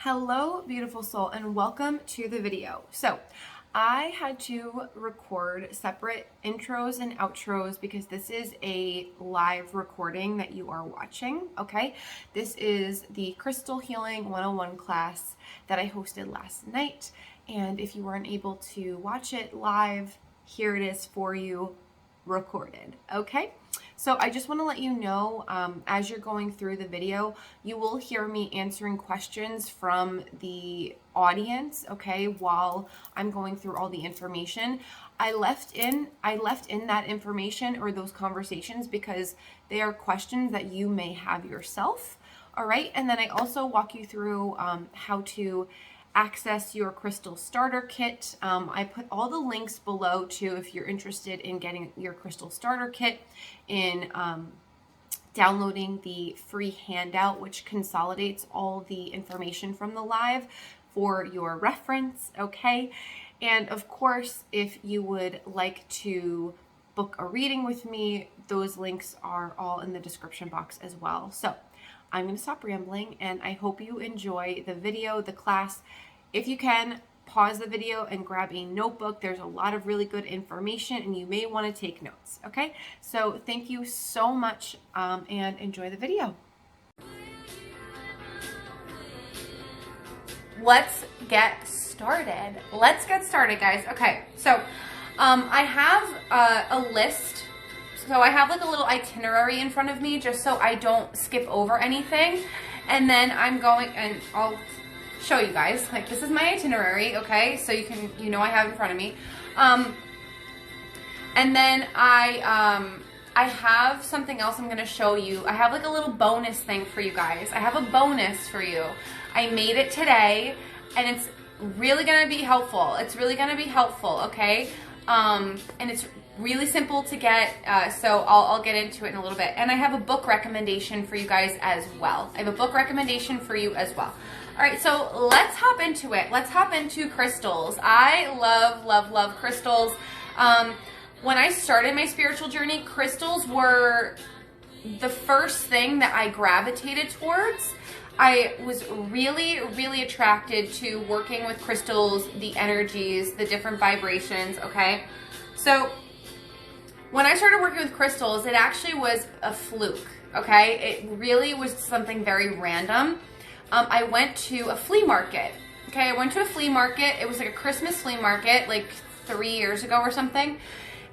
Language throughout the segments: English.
Hello, beautiful soul, and welcome to the video. So I had to record separate intros and outros because this is a live recording that you are watching, okay? This is the Crystal Healing 101 class that I hosted last night, and if you weren't able to watch it live, here it is for you recorded, okay? So I just want to let you know, as you're going through the video, you will hear me answering questions from the audience, okay, while I'm going through all the information. I left in that information or those conversations because they are questions that you may have yourself, all right? And then I also walk you through how to access your crystal starter kit. I put all the links below too if you're interested in getting your crystal starter kit, in downloading the free handout which consolidates all the information from the live for your reference, okay? And of course, if you would like to book a reading with me, those links are all in the description box as well. So I'm going to stop rambling, and I hope you enjoy the video, the class. If you can, pause the video and grab a notebook. There's a lot of really good information, and you may want to take notes, okay? So thank you so much, and enjoy the video. Let's get started. Guys. Okay, so I have a list. So I have like a little itinerary in front of me just so I don't skip over anything. And then I'm going, and I'll show you guys, like, this is my itinerary, okay? So you I have it in front of me. And then I have something else I'm gonna show you. I have like a little bonus thing for you guys. I have a bonus for you. I made it today, and it's really gonna be helpful. Okay? And it's really simple to get, so I'll get into it in a little bit. And I have a book recommendation for you guys as well. All right, so let's hop into it. Let's hop into crystals. I love crystals. When I started my spiritual journey, crystals were the first thing that I gravitated towards. I was really attracted to working with crystals, the energies, the different vibrations, okay? So when I started working with crystals, it actually was a fluke, okay? It really was something very random. I went to a flea market, okay? It was like a Christmas flea market, like 3 years ago or something.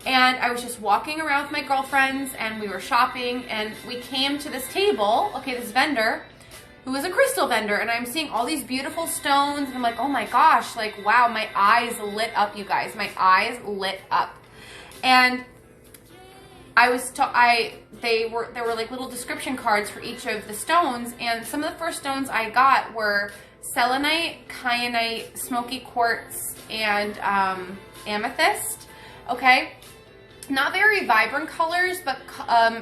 And I was just walking around with my girlfriends, and we were shopping, and we came to this table, okay, this vendor, who was a crystal vendor, and I'm seeing all these beautiful stones, and I'm like, oh my gosh, like, wow, my eyes lit up, you guys. My eyes lit up. And there were like little description cards for each of the stones, and some of the first stones I got were selenite, kyanite, smoky quartz, and amethyst, okay? Not very vibrant colors, but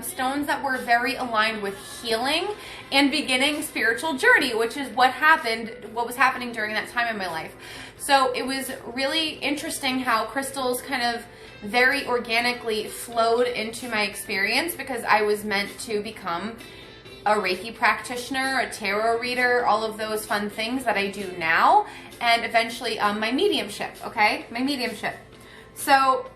stones that were very aligned with healing and beginning spiritual journey, which is what was happening during that time in my life. So it was really interesting how crystals kind of very organically flowed into my experience, because I was meant to become a Reiki practitioner, a tarot reader, all of those fun things that I do now, and eventually my mediumship, okay? My mediumship. So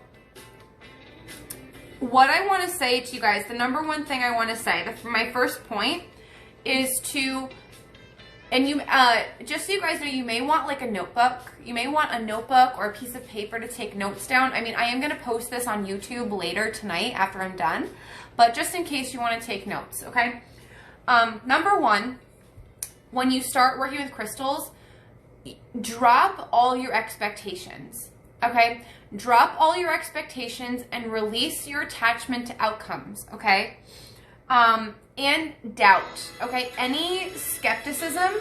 what I want to say to you guys, the number one thing I want to say, my first point is to, and you, just so you guys know, you may want like a notebook. You may want a notebook or a piece of paper to take notes down. I mean, I am going to post this on YouTube later tonight after I'm done, but just in case you want to take notes, okay? Number one, when you start working with crystals, drop all your expectations, okay? Drop all your expectations and release your attachment to outcomes, okay? And doubt, okay? Any skepticism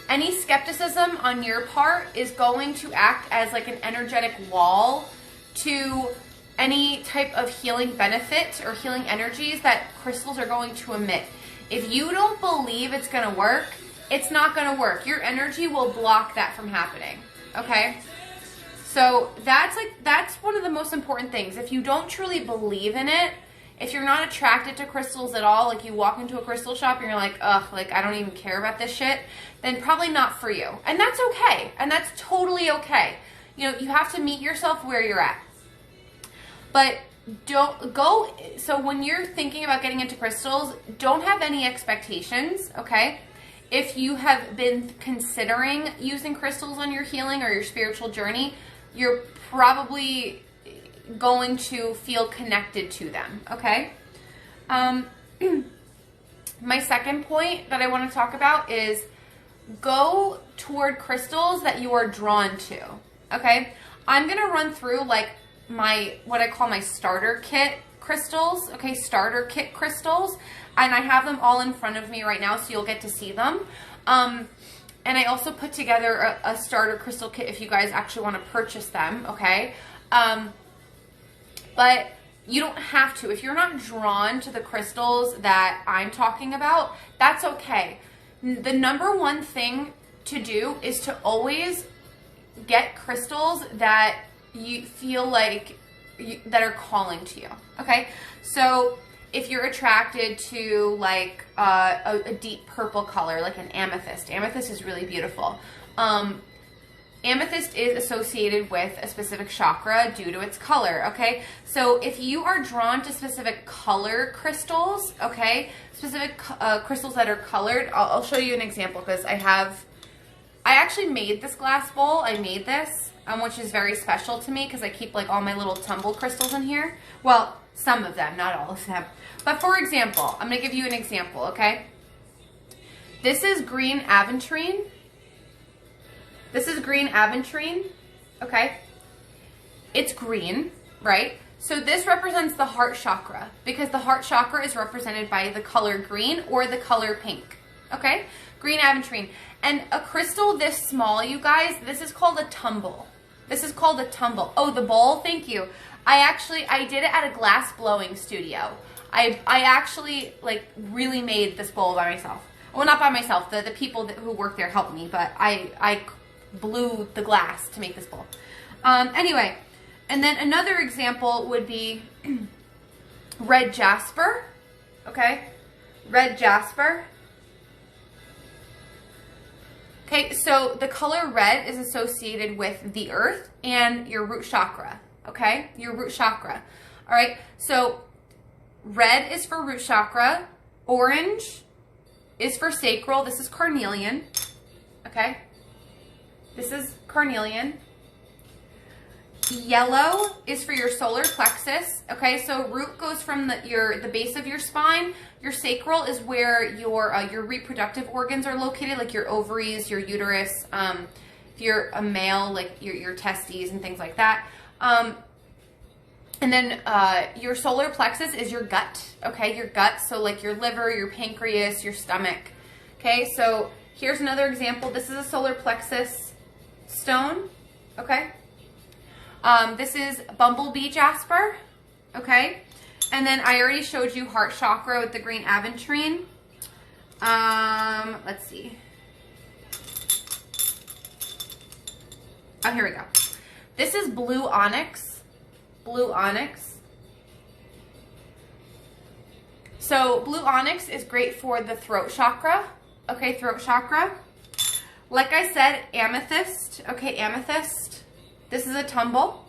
on your part is going to act as like an energetic wall to any type of healing benefit or healing energies that crystals are going to emit. If you don't believe it's going to work, it's not going to work. Your energy will block that from happening, okay? So that's one of the most important things. If you don't truly believe in it, If you're not attracted to crystals at all, like you walk into a crystal shop and you're like, ugh, like I don't even care about this shit, then probably not for you. And that's okay. And that's totally okay. You know, you have to meet yourself where you're at. But don't go, so when you're thinking about getting into crystals, don't have any expectations, okay? If you have been considering using crystals on your healing or your spiritual journey, you're probably going to feel connected to them, okay? My second point that I want to talk about is go toward crystals that you are drawn to, okay? I'm going to run through like what I call my starter kit crystals, okay? Starter kit crystals. And I have them all in front of me right now, so you'll get to see them. And I also put together a starter crystal kit if you guys actually want to purchase them, okay? But you don't have to. If you're not drawn to the crystals that I'm talking about, that's okay. The number one thing to do is to always get crystals that you feel like that are calling to you, okay? So if you're attracted to like a deep purple color, like an amethyst. Amethyst is really beautiful. Amethyst is associated with a specific chakra due to its color, okay? So if you are drawn to specific color crystals, okay, specific crystals that are colored, I'll show you an example because I actually made this glass bowl. I made this, which is very special to me because I keep like all my little tumble crystals in here. Well, some of them, not all of them. But for example, I'm going to give you an example, okay? This is green aventurine. This is green aventurine, okay? It's green, right? So this represents the heart chakra because the heart chakra is represented by the color green or the color pink, okay? Green aventurine. And a crystal this small, you guys, this is called a tumble. This is called a tumble. Oh, the bowl, thank you. I did it at a glass blowing studio. I actually like really made this bowl by myself. Well, not by myself. The people who work there helped me, but I blew the glass to make this bowl. Anyway, and then another example would be red jasper, okay? Red jasper. Okay, so the color red is associated with the earth and your root chakra, okay? Your root chakra, all right? So red is for root chakra, orange is for sacral. This is carnelian, okay? This is carnelian. Yellow is for your solar plexus, okay? So root goes from the base of your spine. Your sacral is where your reproductive organs are located, like your ovaries, your uterus. If you're a male, like your testes and things like that. And then your solar plexus is your gut, okay? Your gut, so like your liver, your pancreas, your stomach, okay? So here's another example. This is a solar plexus stone, okay? This is bumblebee jasper, okay? And then I already showed you heart chakra with the green aventurine. Let's see. Oh, here we go. This is blue onyx. Blue onyx. So blue onyx is great for the throat chakra, okay? Throat chakra. Like I said, amethyst, okay? Amethyst. This is a tumble.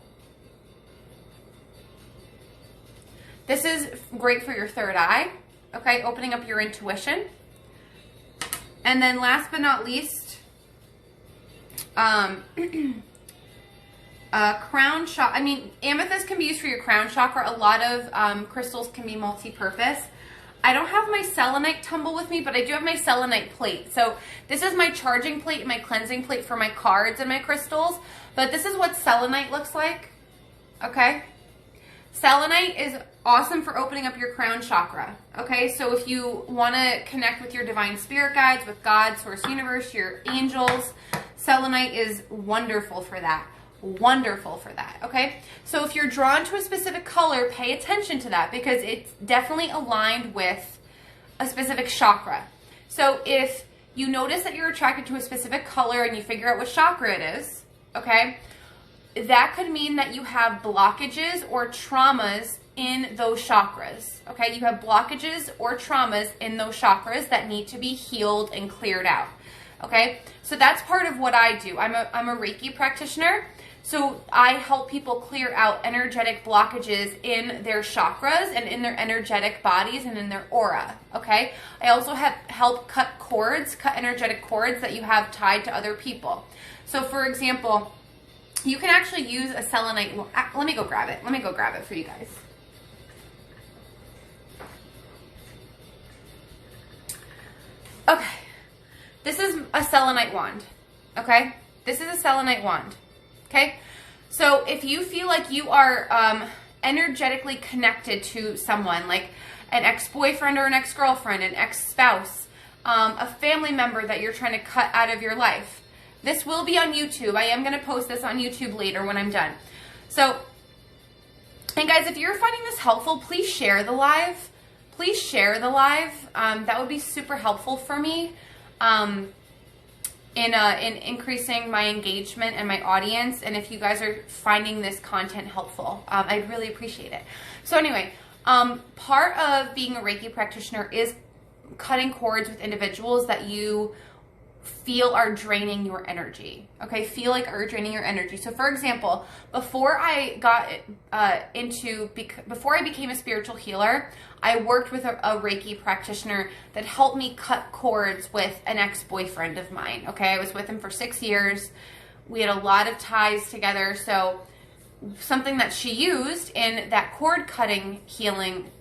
This is great for your third eye, okay? Opening up your intuition. And then last but not least, crown chakra. I mean, amethyst can be used for your crown chakra. A lot of crystals can be multi-purpose. I don't have my selenite tumble with me, but I do have my selenite plate. So this is my charging plate, my cleansing plate for my cards and my crystals. But this is what selenite looks like, okay? Selenite is awesome for opening up your crown chakra, okay? So if you want to connect with your divine spirit guides, with God, source universe, your angels, selenite is wonderful for that. Wonderful for that, okay? So if you're drawn to a specific color, pay attention to that because it's definitely aligned with a specific chakra. So if you notice that you're attracted to a specific color and you figure out what chakra it is, okay, that could mean that you have blockages or traumas in those chakras, okay? You have blockages or traumas in those chakras that need to be healed and cleared out, okay? So that's part of what I do. I'm a Reiki practitioner, so I help people clear out energetic blockages in their chakras and in their energetic bodies and in their aura, okay? I also help cut energetic cords that you have tied to other people. So for example, you can actually use a selenite. Let me go grab it. Let me go grab it for you guys. Okay, this is a selenite wand, okay? This is a selenite wand, okay? So if you feel like you are energetically connected to someone, like an ex-boyfriend or an ex-girlfriend, an ex-spouse, a family member that you're trying to cut out of your life, this will be on YouTube. I am going to post this on YouTube later when I'm done. So, and guys, if you're finding this helpful, please share the live. Please share the live. That would be super helpful for me in increasing my engagement and my audience. And if you guys are finding this content helpful, I'd really appreciate it. So anyway, part of being a Reiki practitioner is cutting cords with individuals that you feel are draining your energy, okay? Feel like are draining your energy. So for example, before I became a spiritual healer, I worked with a Reiki practitioner that helped me cut cords with an ex-boyfriend of mine, okay? I was with him for 6 years. We had a lot of ties together. So something that she used in that cord cutting healing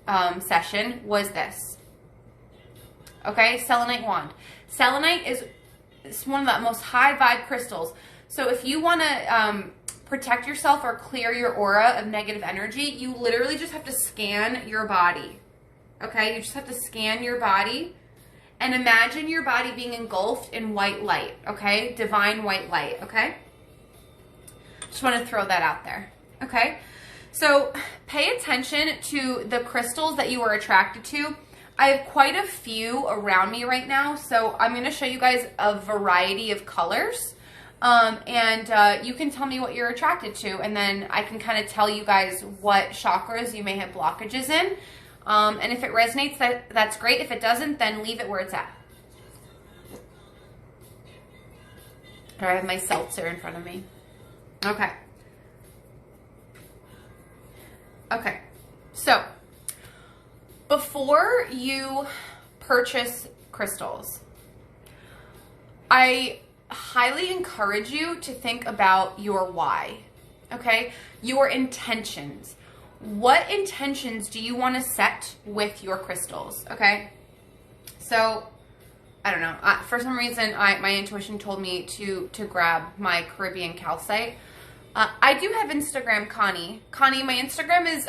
session was this, okay? Selenite wand. Selenite is one of the most high vibe crystals. So if you want to protect yourself or clear your aura of negative energy, you literally just have to scan your body. Okay, you just have to scan your body and imagine your body being engulfed in white light, okay? Divine white light, okay? Just want to throw that out there, okay? So pay attention to the crystals that you are attracted to. I have quite a few around me right now, so I'm going to show you guys a variety of colors, and you can tell me what you're attracted to, and then I can kind of tell you guys what chakras you may have blockages in, and if it resonates, that's great. If it doesn't, then leave it where it's at. Or I have my seltzer in front of me. Okay. Okay, so before you purchase crystals, I highly encourage you to think about your why, okay? Your intentions. What intentions do you want to set with your crystals, okay? So, I don't know. For some reason, my intuition told me to grab my Caribbean calcite. I do have Instagram, Connie. Connie, my Instagram is...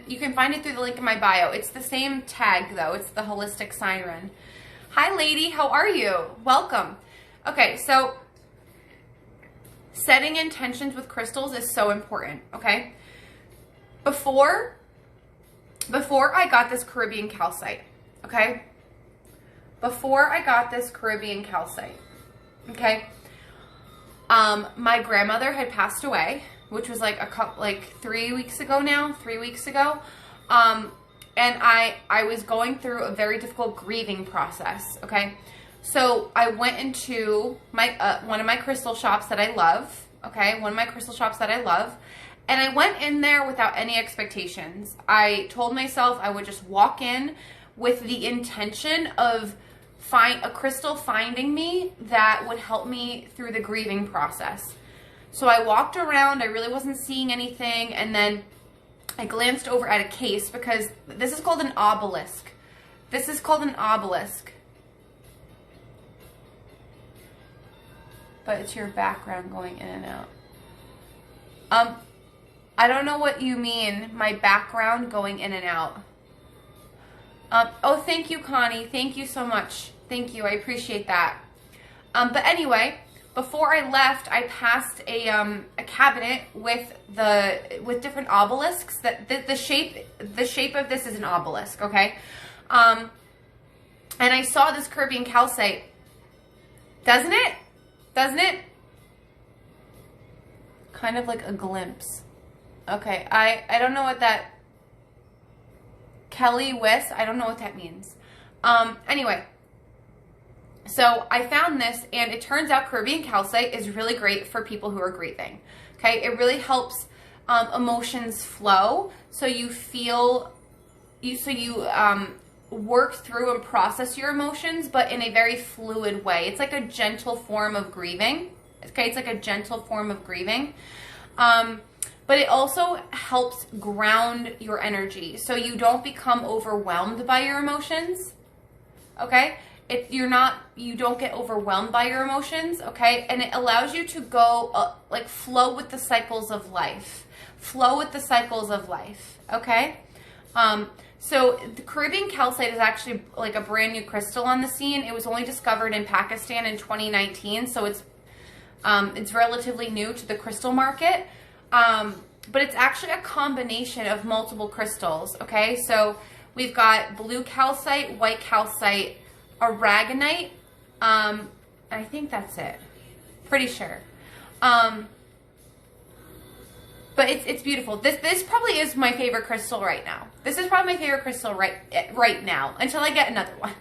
you can find it through the link in my bio. It's the same tag though. It's Thewholisticsiren. Hi lady, how are you? Welcome. Okay, so setting intentions with crystals is so important, okay? Before I got this Caribbean calcite, okay? Before I got this Caribbean calcite, okay? My grandmother had passed away, which was like 3 weeks ago now, 3 weeks ago. And I was going through a very difficult grieving process, okay? So I went into my one of my crystal shops that I love, okay? One of my crystal shops that I love. And I went in there without any expectations. I told myself I would just walk in with the intention of a crystal finding me that would help me through the grieving process. So I walked around, I really wasn't seeing anything, and then I glanced over at a case because this is called an obelisk. This is called an obelisk. But it's your background going in and out. I don't know what you mean, my background going in and out. Oh, thank you, Connie. Thank you so much. Thank you, I appreciate that. But anyway, before I left, I passed a cabinet with different obelisks. That the shape of this is an obelisk, okay? And I saw this Caribbean calcite. Doesn't it? Doesn't it? Kind of like a glimpse. Okay, I don't know what that Kelly Wiss. I don't know what that means. Anyway, so I found this, and it turns out Caribbean calcite is really great for people who are grieving. Okay, it really helps emotions flow, so you feel work through and process your emotions, but in a very fluid way. It's like a gentle form of grieving. Okay, it's like a gentle form of grieving. But it also helps ground your energy, so you don't become overwhelmed by your emotions. Okay, you don't get overwhelmed by your emotions. Okay, and it allows you to go like flow with the cycles of life. Flow with the cycles of life. Okay. So the Caribbean calcite is actually like a brand new crystal on the scene. It was only discovered in Pakistan in 2019, so it's relatively new to the crystal market. But it's actually a combination of multiple crystals. Okay, so we've got blue calcite, white calcite, aragonite. I think that's it. Pretty sure. But it's beautiful. This probably is my favorite crystal right now. This is probably my favorite crystal right now, until I get another one.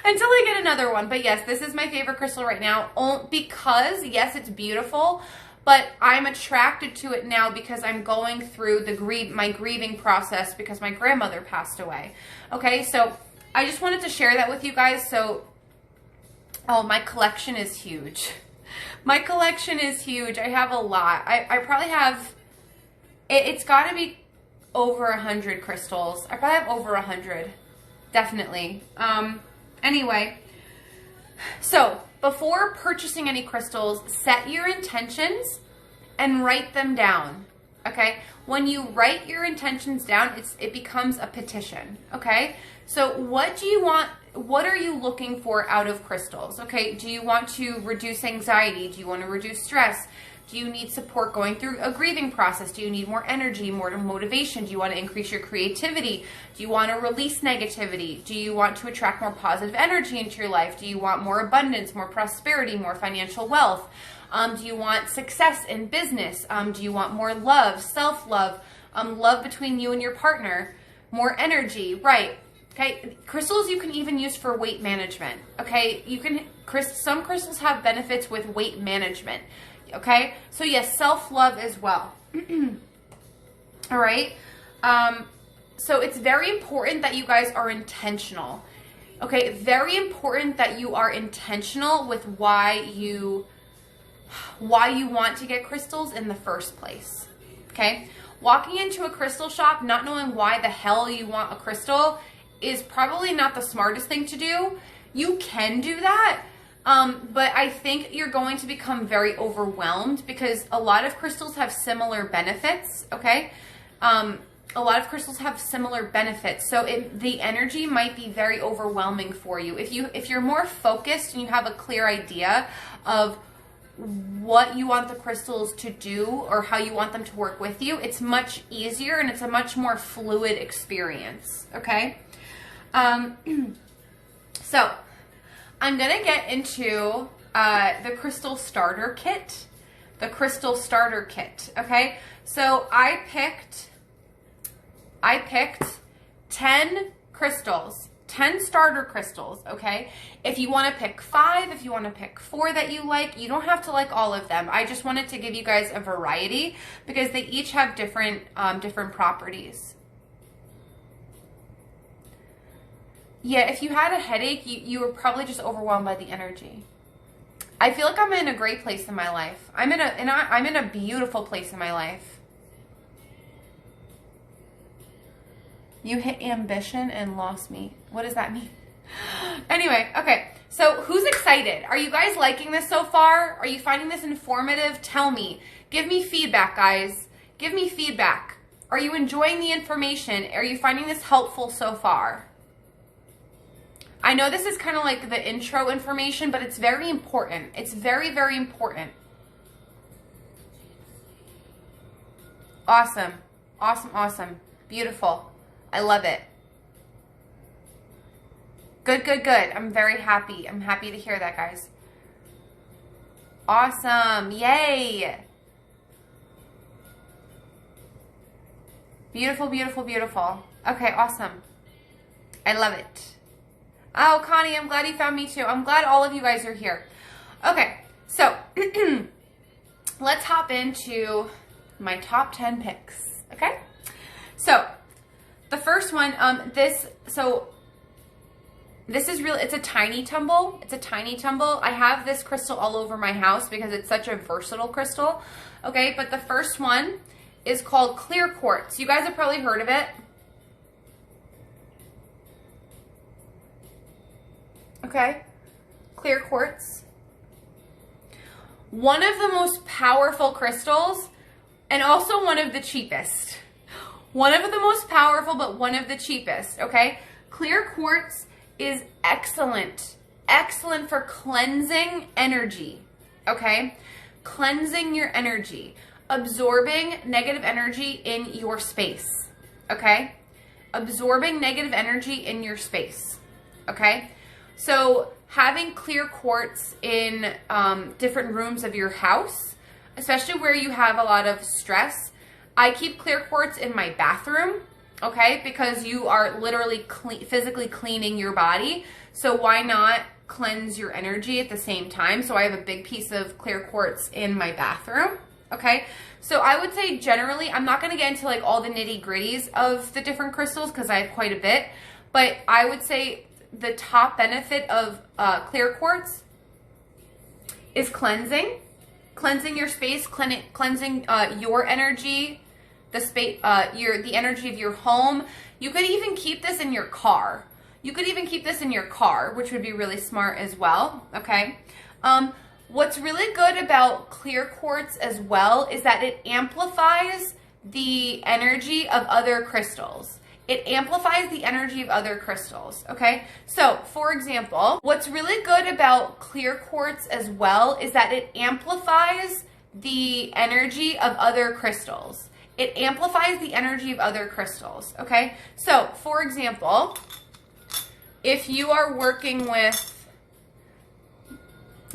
Until I get another one. But yes, this is my favorite crystal right now, because yes, it's beautiful, but I'm attracted to it now because I'm going through my grieving process because my grandmother passed away. Okay, so I just wanted to share that with you guys. So, oh, my collection is huge. My collection is huge. I have a lot. I probably have... It's got to be over 100 crystals. I probably have over 100. Definitely. Anyway, so before purchasing any crystals, set your intentions and write them down. Okay? When you write your intentions down, it becomes a petition. Okay? So what do you want? What are you looking for out of crystals? Okay? Do you want to reduce anxiety? Do you want to reduce stress? Do you need support going through a grieving process? Do you need more energy, more motivation? Do you want to increase your creativity? Do you want to release negativity? Do you want to attract more positive energy into your life? Do you want more abundance, more prosperity, more financial wealth? Do you want success in business? Do you want more love, self-love, love between you and your partner, more energy? Right. Okay. Crystals you can even use for weight management. Okay. Some crystals have benefits with weight management. Okay, so yes, self-love as well. All right, so it's very important that you guys are intentional. Okay, very important that you are intentional with why you want to get crystals in the first place. Okay, walking into a crystal shop not knowing why the hell you want a crystal is probably not the smartest thing to do. You can do that. But I think you're going to become very overwhelmed because a lot of crystals have similar benefits, okay? A lot of crystals have similar benefits, so the energy might be very overwhelming for you. If you're more focused and you have a clear idea of what you want the crystals to do or how you want them to work with you, it's much easier and it's a much more fluid experience, okay? So... I'm going to get into the crystal starter kit. The crystal starter kit, okay? So I picked 10 crystals, 10 starter crystals, okay? If you want to pick 5, if you want to pick 4 that you like, you don't have to like all of them. I just wanted to give you guys a variety because they each have different properties. Yeah, if you had a headache, you were probably just overwhelmed by the energy. I feel like I'm in a great place in my life. I'm in a beautiful place in my life. You hit ambition and lost me. What does that mean? Anyway, okay. So who's excited? Are you guys liking this so far? Are you finding this informative? Tell me. Give me feedback, guys. Give me feedback. Are you enjoying the information? Are you finding this helpful so far? I know this is kind of like the intro information, but it's very important. It's very, very important. Awesome. Awesome, awesome. Beautiful. I love it. Good, good, good. I'm very happy. I'm happy to hear that, guys. Awesome. Yay. Beautiful, beautiful, beautiful. Okay, awesome. I love it. Oh, Connie, I'm glad you found me too. I'm glad all of you guys are here. Okay, so let's hop into my top 10 picks, okay? So the first one, this is really, it's a tiny tumble. It's a tiny tumble. I have this crystal all over my house because it's such a versatile crystal, okay? But the first one is called clear quartz. You guys have probably heard of it. Okay, clear quartz. One of the most powerful crystals and also one of the cheapest. One of the most powerful, but one of the cheapest, okay? Clear quartz is excellent, excellent for cleansing energy, okay? Cleansing your energy, absorbing negative energy in your space, okay? Absorbing negative energy in your space, okay? So having clear quartz in different rooms of your house, especially where you have a lot of stress. I keep clear quartz in my bathroom, okay? Because you are literally physically cleaning your body. So why not cleanse your energy at the same time? So I have a big piece of clear quartz in my bathroom, okay? So I would say generally, I'm not gonna get into like all the nitty gritties of the different crystals because I have quite a bit, but I would say the top benefit of clear quartz is cleansing your space, cleansing your energy, the space, the energy of your home. You could even keep this in your car. You could even keep this in your car, which would be really smart as well. Okay. What's really good about clear quartz as well is that it amplifies the energy of other crystals. It amplifies the energy of other crystals, okay? So, for example, what's really good about clear quartz as well is that it amplifies the energy of other crystals. It amplifies the energy of other crystals, okay? So, for example, if you are working with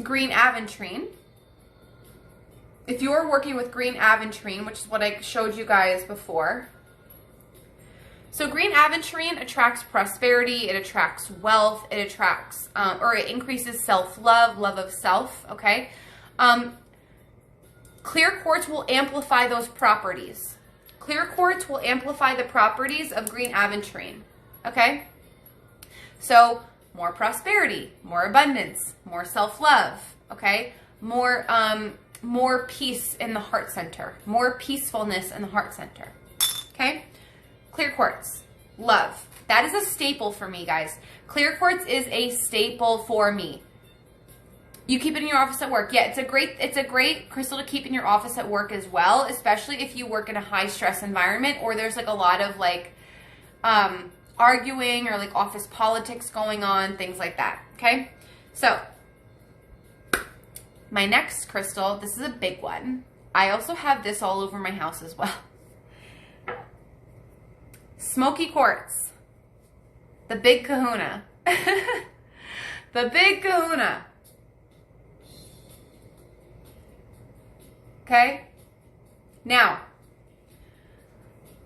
green aventurine, which is what I showed you guys before. So green aventurine attracts prosperity, it attracts wealth, it attracts, or it increases self-love, love of self, okay? Clear quartz will amplify those properties. Clear quartz will amplify the properties of green aventurine, okay? So more prosperity, more abundance, more self-love, okay? More peace in the heart center, more peacefulness in the heart center, okay? Clear quartz, love. That is a staple for me, guys. Clear quartz is a staple for me. You keep it in your office at work. Yeah, it's a great crystal to keep in your office at work as well, especially if you work in a high stress environment or there's like a lot of like arguing or like office politics going on, things like that, okay? So my next crystal, this is a big one. I also have this all over my house as well. Smoky quartz, the big kahuna, the big kahuna, okay? Now,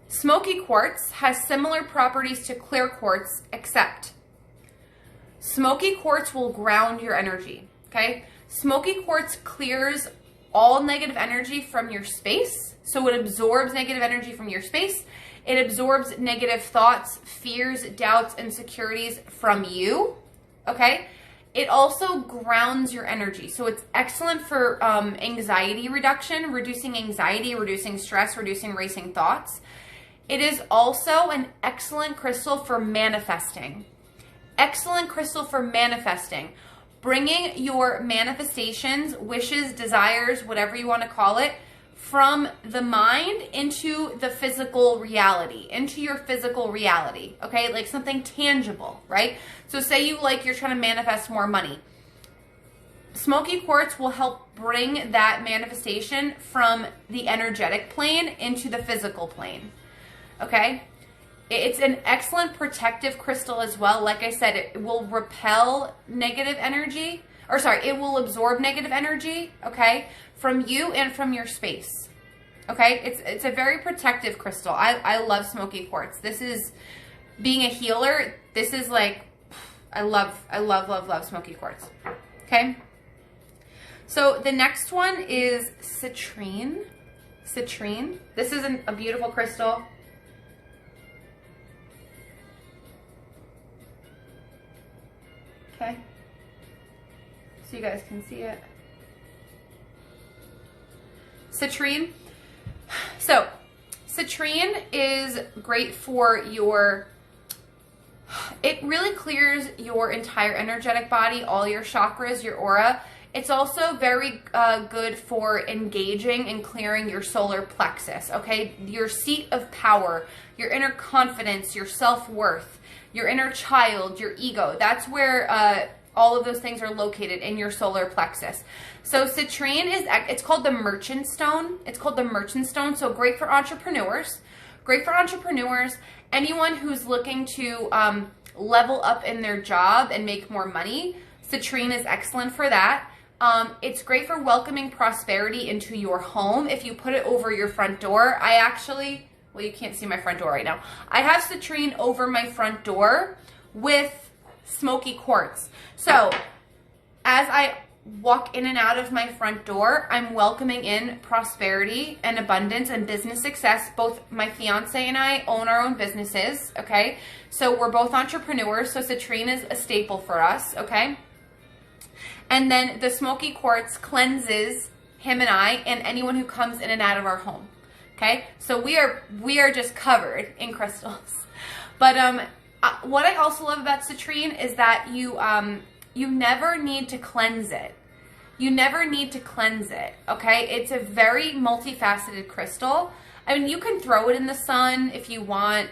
smoky quartz has similar properties to clear quartz, except smoky quartz will ground your energy, okay? Smoky quartz clears all negative energy from your space, so it absorbs negative energy from your space. It absorbs negative thoughts, fears, doubts, insecurities from you, okay? It also grounds your energy. So it's excellent for anxiety reduction, reducing anxiety, reducing stress, reducing racing thoughts. It is also an excellent crystal for manifesting. Excellent crystal for manifesting. Bringing your manifestations, wishes, desires, whatever you want to call it, from the mind into the physical reality, into your physical reality, okay? Like something tangible, right? So say you're trying to manifest more money. Smoky quartz will help bring that manifestation from the energetic plane into the physical plane, okay? It's an excellent protective crystal as well. Like I said, it will repel negative energy, it will absorb negative energy, okay, from you and from your space, okay? It's a very protective crystal. I love smoky quartz. This is, being a healer, This is like, I love smoky quartz. Okay. So the next one is citrine. Citrine. This is a beautiful crystal. Okay. So you guys can see it. Citrine. So citrine is great for it really clears your entire energetic body, all your chakras, your aura. It's also very good for engaging and clearing your solar plexus, okay? Your seat of power, your inner confidence, your self-worth, your inner child, your ego. That's where all of those things are located in your solar plexus. So citrine it's called the merchant stone. It's called the merchant stone. So great for entrepreneurs. Great for entrepreneurs. Anyone who's looking to level up in their job and make more money. Citrine is excellent for that. It's great for welcoming prosperity into your home. If you put it over your front door, well, you can't see my front door right now. I have citrine over my front door with smoky quartz. So as I walk in and out of my front door, I'm welcoming in prosperity and abundance and business success. Both my fiance and I own our own businesses, okay? So we're both entrepreneurs, so citrine is a staple for us, okay? And then the smoky quartz cleanses him and I and anyone who comes in and out of our home, okay? So we are just covered in crystals. But what I also love about citrine is that you never need to cleanse it. You never need to cleanse it, okay? It's a very multifaceted crystal. I mean, you can throw it in the sun if you want,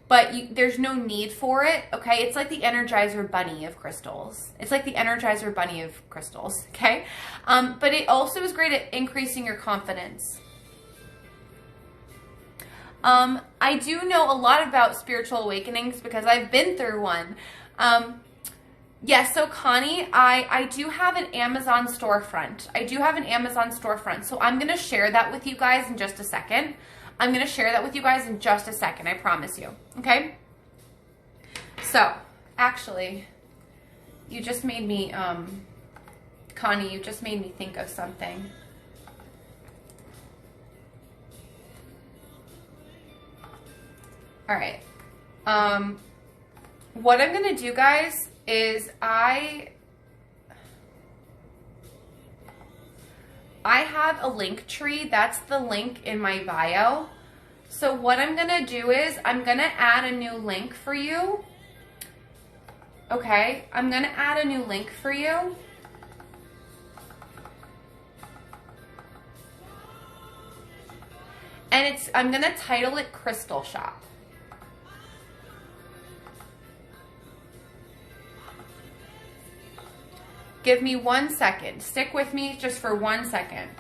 but there's no need for it, okay? It's like the Energizer Bunny of crystals. It's like the Energizer Bunny of crystals, okay? But it also is great at increasing your confidence. I do know a lot about spiritual awakenings because I've been through one. Yes, so Connie, I do have an Amazon storefront. I do have an Amazon storefront. So I'm going to share that with you guys in just a second. I'm going to share that with you guys in just a second. I promise you. Okay? So, actually, you just made me, Connie, you just made me think of something. All right. What I'm going to do, guys, is I have a link tree. That's the link in my bio. So what I'm going to do is I'm going to add a new link for you. Okay, I'm going to add a new link for you. And I'm going to title it Crystal Shop. Give me 1 second. Stick with me just for 1 second.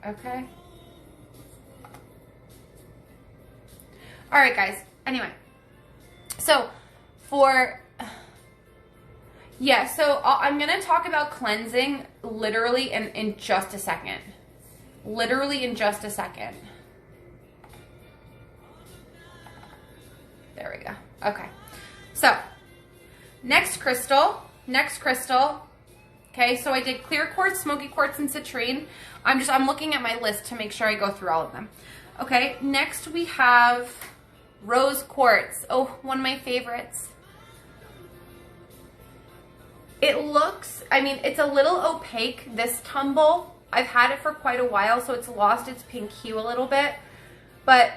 Okay. All right, guys. Anyway, so I'm going to talk about cleansing literally in just a second. Literally in just a second. There we go. Okay. So, next crystal. Okay, so I did clear quartz, smoky quartz, and citrine. I'm looking at my list to make sure I go through all of them. Okay, next we have rose quartz. Oh, one of my favorites. It looks, it's a little opaque, this tumble. I've had it for quite a while, so it's lost its pink hue a little bit. But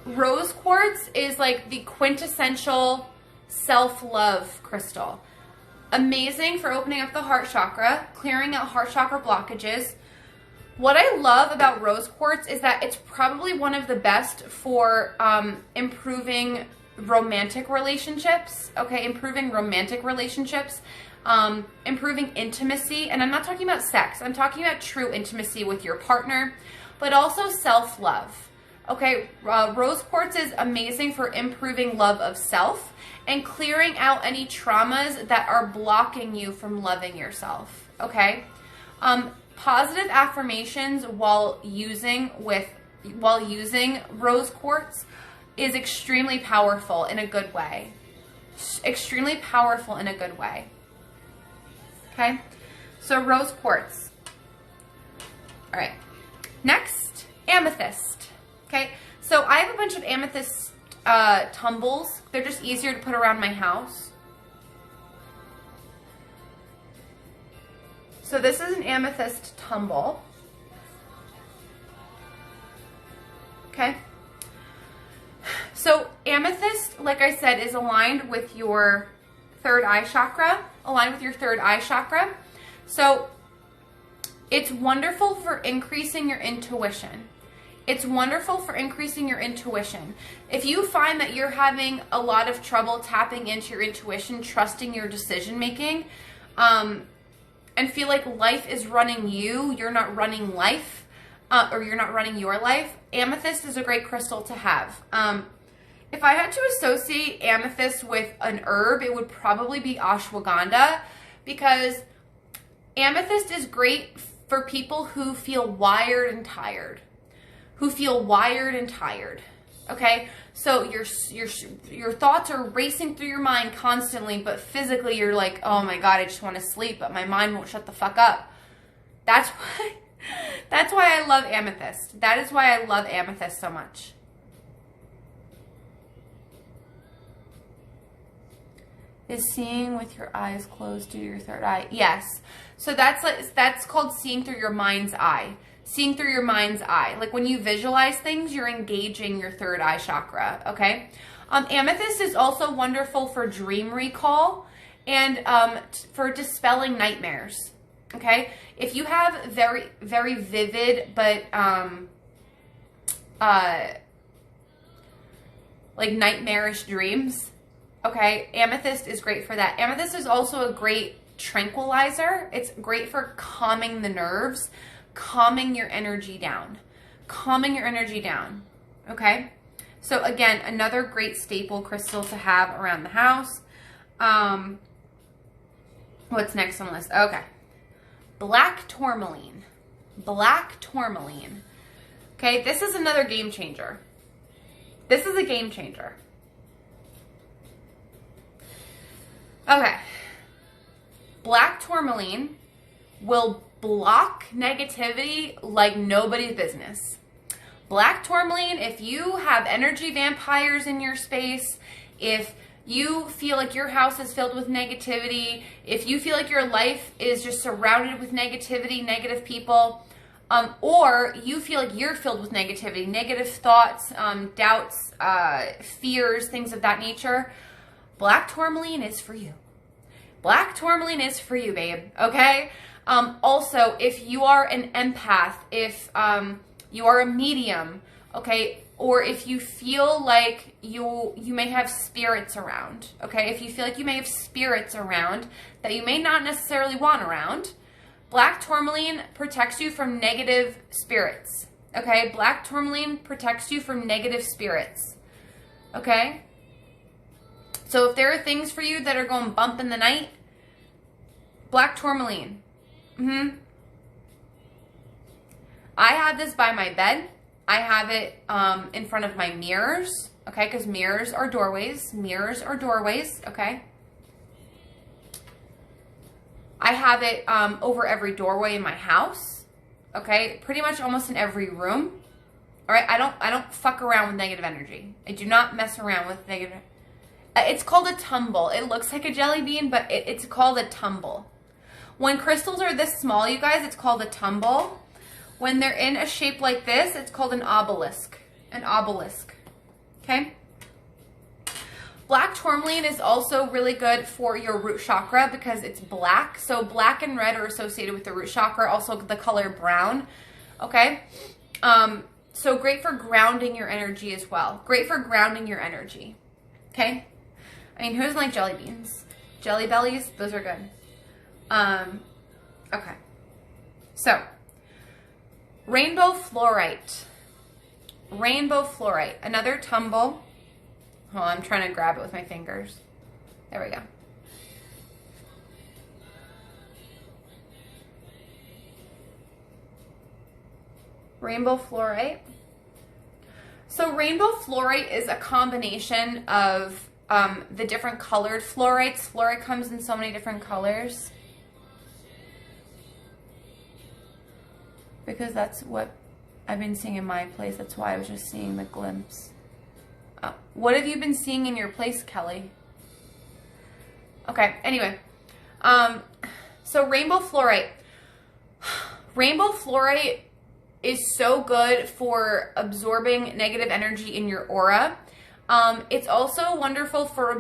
rose quartz is like the quintessential self-love crystal. Amazing for opening up the heart chakra, clearing out heart chakra blockages. What I love about rose quartz is that it's probably one of the best for improving romantic relationships, okay? Improving romantic relationships, improving intimacy. And I'm not talking about sex. I'm talking about true intimacy with your partner, but also self-love, Okay, rose quartz is amazing for improving love of self and clearing out any traumas that are blocking you from loving yourself, okay? Positive affirmations while using rose quartz is extremely powerful in a good way. Extremely powerful in a good way. Okay? So rose quartz. All right. Next, amethyst. Okay? So I have a bunch of amethyst tumbles. They're just easier to put around my house. So this is an amethyst tumble. Okay? So amethyst, like I said, is aligned with your third eye chakra. So it's wonderful for increasing your intuition. It's wonderful for increasing your intuition. If you find that you're having a lot of trouble tapping into your intuition, trusting your decision making, and feel like life is running you, you're not running life, or you're not running your life, amethyst is a great crystal to have. If I had to associate amethyst with an herb, it would probably be ashwagandha, because amethyst is great for people who feel wired and tired. Okay? So your thoughts are racing through your mind constantly, but physically you're like, oh my God, I just want to sleep, but my mind won't shut the fuck up. That's why I love amethyst. That is why I love amethyst so much. Is seeing with your eyes closed due to your third eye? Yes. So that's called seeing through your mind's eye. Seeing through your mind's eye. Like when you visualize things, you're engaging your third eye chakra, okay? Amethyst is also wonderful for dream recall and for dispelling nightmares, okay? If you have very, very vivid but like nightmarish dreams, okay, amethyst is great for that. Amethyst is also a great tranquilizer. It's great for calming the nerves, calming your energy down, okay? So again, another great staple crystal to have around the house. What's next on the list? Okay. Black tourmaline. Okay, this is another game changer. This is a game changer. Okay. Black tourmaline will block negativity like nobody's business. Black tourmaline, if you have energy vampires in your space, if you feel like your house is filled with negativity, if you feel like your life is just surrounded with negativity, negative people, or you feel like you're filled with negativity, negative thoughts, doubts, fears, things of that nature, black tourmaline is for you. Black tourmaline is for you, babe, okay? Also, if you are an empath, if you are a medium, okay, or if you feel like you may have spirits around, okay, if you feel like you may have spirits around that you may not necessarily want around, black tourmaline protects you from negative spirits, okay? Black tourmaline protects you from negative spirits, okay? So if there are things for you that are going bump in the night, black tourmaline. I have this by my bed. I have it in front of my mirrors, okay? Because mirrors are doorways. Mirrors are doorways, okay? I have it over every doorway in my house, okay? Pretty much almost in every room. All right, I don't fuck around with negative energy. I do not mess around with negative. It's called a tumble. It looks like a jelly bean, but it's called a tumble. When crystals are this small, you guys, it's called a tumble. When they're in a shape like this, it's called an obelisk. An obelisk. Okay? Black tourmaline is also really good for your root chakra because it's black. So black and red are associated with the root chakra, also the color brown. Okay? So great for grounding your energy as well. Great for grounding your energy. Okay? I mean, who doesn't like jelly beans? Jelly bellies, those are good. Okay. So, rainbow fluorite. Rainbow Fluorite, another tumble. Oh, I'm trying to grab it with my fingers. There we go. Rainbow Fluorite. So rainbow fluorite is a combination of the different colored fluorites. Fluorite comes in so many different colors. Because that's what I've been seeing in my place. That's why I was just seeing the glimpse. What have you been seeing in your place, Kelly? Okay, anyway. So rainbow fluorite. Rainbow fluorite is so good for absorbing negative energy in your aura. It's also wonderful for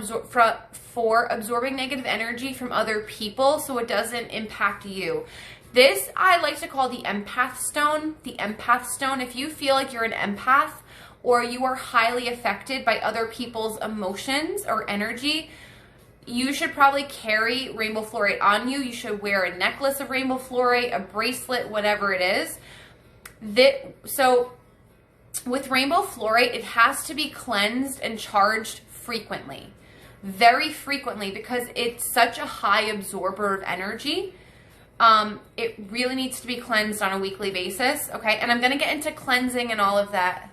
absorbing negative energy from other people so it doesn't impact you. This I like to call the empath stone. The empath stone. If you feel like you're an empath or you are highly affected by other people's emotions or energy, you should probably carry rainbow fluorite on you. You should wear a necklace of rainbow fluorite, a bracelet, whatever it is. So with rainbow fluorite, it has to be cleansed and charged frequently, very frequently, because it's such a high absorber of energy. It really needs to be cleansed on a weekly basis. Okay. And I'm going to get into cleansing and all of that.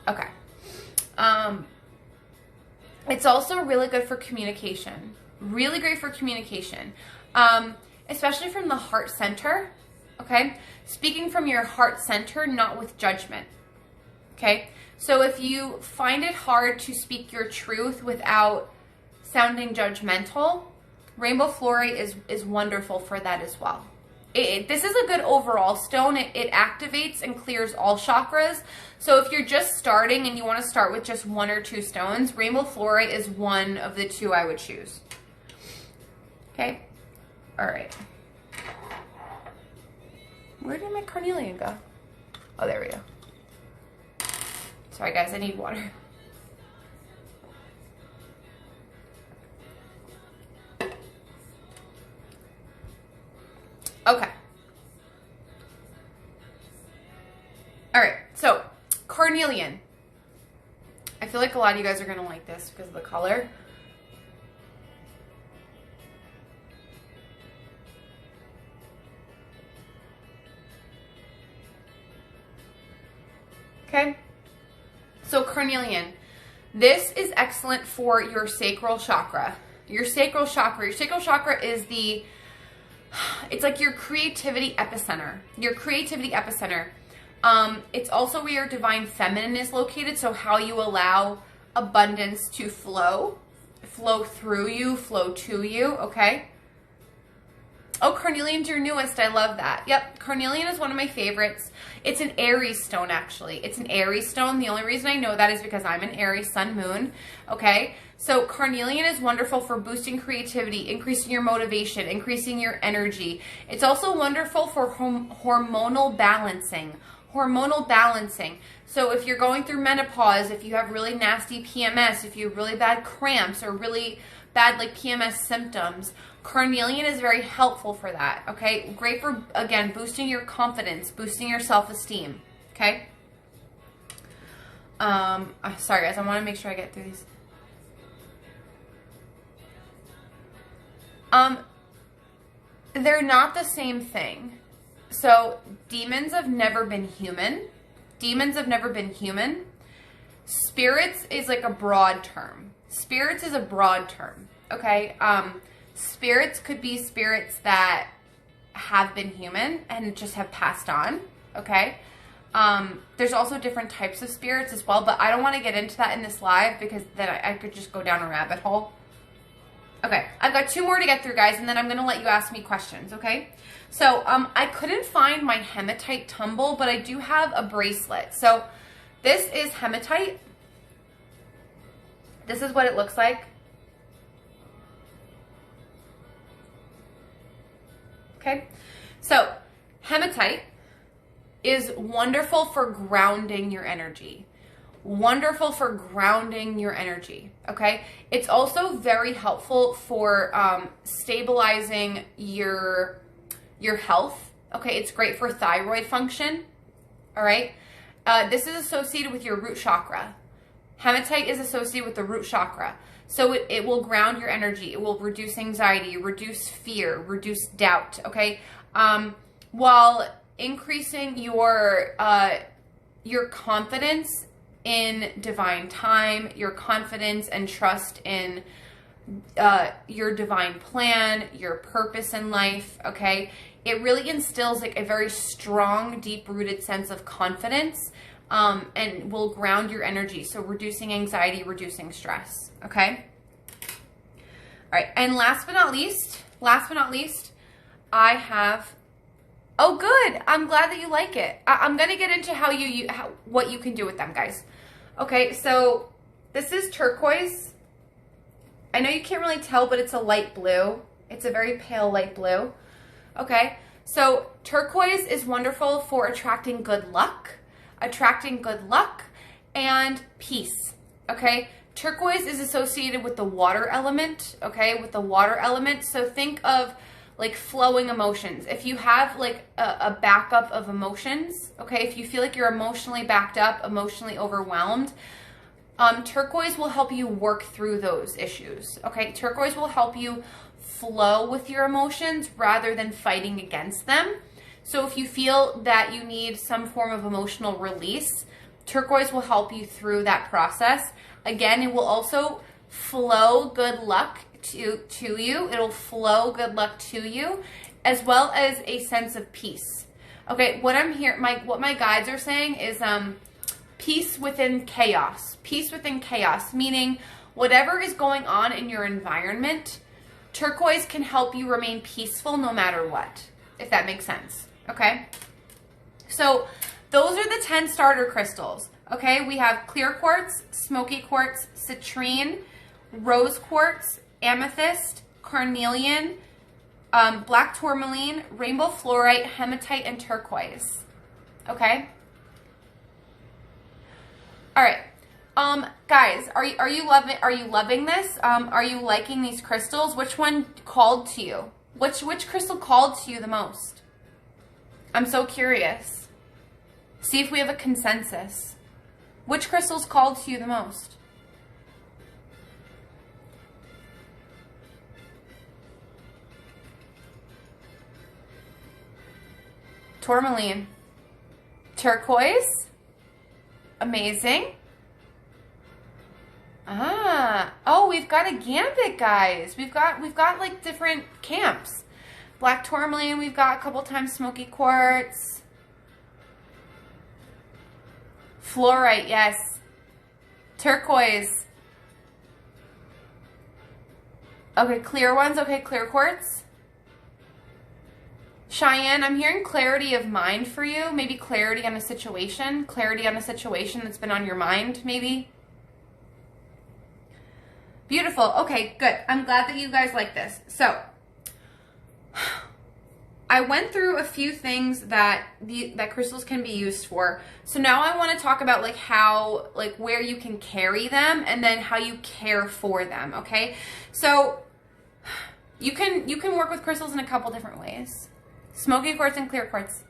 Okay. It's also really good for communication. Really great for communication. Especially from the heart center. Okay. Speaking from your heart center, not with judgment. Okay. So if you find it hard to speak your truth without sounding judgmental, rainbow fluorite is wonderful for that as well. This is a good overall stone. It activates and clears all chakras. So if you're just starting and you want to start with just 1 or 2 stones, rainbow fluorite is one of the 2 I would choose. Okay. All right. Where did my carnelian go? Oh, there we go. Sorry guys, I need water. Okay. All right, so carnelian. I feel like a lot of you guys are gonna like this because of the color. Okay, so carnelian. This is excellent for your sacral chakra. Your sacral chakra. Your sacral chakra is it's like your creativity epicenter. Your creativity epicenter. It's also where your divine feminine is located. So how you allow abundance to flow through you, flow to you. Okay. Oh, carnelian's your newest. I love that. Yep. Carnelian is one of my favorites. It's an Aries stone, actually. It's an Aries stone. The only reason I know that is because I'm an Aries sun moon. Okay. So carnelian is wonderful for boosting creativity, increasing your motivation, increasing your energy. It's also wonderful for hormonal balancing. Hormonal balancing. So if you're going through menopause, if you have really nasty PMS, if you have really bad cramps or really bad like PMS symptoms, carnelian is very helpful for that. Okay. Great for, again, boosting your confidence, boosting your self-esteem. Okay. Sorry guys, I want to make sure I get through these. They're not the same thing. So demons have never been human. Demons have never been human. Spirits is like a broad term. Spirits is a broad term. Okay. Spirits could be spirits that have been human and just have passed on. Okay. There's also different types of spirits as well, but I don't want to get into that in this live because then I could just go down a rabbit hole. Okay, I've got 2 more to get through, guys, and then I'm going to let you ask me questions, okay? So, I couldn't find my hematite tumble, but I do have a bracelet. So, this is hematite. This is what it looks like. Okay, so hematite is wonderful for grounding your energy. Wonderful for grounding your energy. Okay, it's also very helpful for stabilizing your health. Okay, it's great for thyroid function. All right, This is associated with your root chakra. Hematite is associated with the root chakra. So it will ground your energy. It will reduce anxiety, reduce fear, reduce doubt, okay? While increasing your confidence in divine time, your confidence and trust in your divine plan, your purpose in life, okay? It really instills like a very strong, deep-rooted sense of confidence, and will ground your energy. So reducing anxiety, reducing stress, okay? All right, and last but not least, I have, oh good, I'm glad that you like it. I'm gonna get into what you can do with them, guys. Okay, so this is turquoise. I know you can't really tell, but it's a light blue. It's a very pale light blue. Okay, so turquoise is wonderful for attracting good luck and peace. Okay, turquoise is associated with the water element. Okay, with the water element. So think of like flowing emotions. If you have like a backup of emotions, okay, if you feel like you're emotionally backed up, emotionally overwhelmed, turquoise will help you work through those issues. Okay, turquoise will help you flow with your emotions rather than fighting against them. So if you feel that you need some form of emotional release, turquoise will help you through that process. Again, it will also flow good luck to you. It'll flow good luck to you, as well as a sense of peace. Okay, what my guides are saying is peace within chaos. Peace within chaos, meaning whatever is going on in your environment, turquoise can help you remain peaceful no matter what, if that makes sense. Okay, so those are the 10 starter crystals. Okay, we have clear quartz, smoky quartz, citrine, rose quartz, amethyst, carnelian, black tourmaline, rainbow fluorite, hematite, and turquoise. Okay. All right. Guys, are you loving this? Are you liking these crystals? Which one called to you? Which crystal called to you the most? I'm so curious. See if we have a consensus. Which crystals called to you the most? Tourmaline. Turquoise. Amazing. Oh, we've got a gambit, guys. We've got like different camps. Black tourmaline, we've got a couple times smoky quartz. Fluorite, yes. Turquoise. Okay, clear ones. Okay, clear quartz. Cheyenne, I'm hearing clarity of mind for you. Maybe clarity on a situation. Clarity on a situation that's been on your mind, maybe. Beautiful. Okay, good. I'm glad that you guys like this. So, I went through a few things that crystals can be used for. So now I want to talk about like how, like where you can carry them and then how you care for them, okay? So you can work with crystals in a couple different ways. Smoky quartz and clear quartz.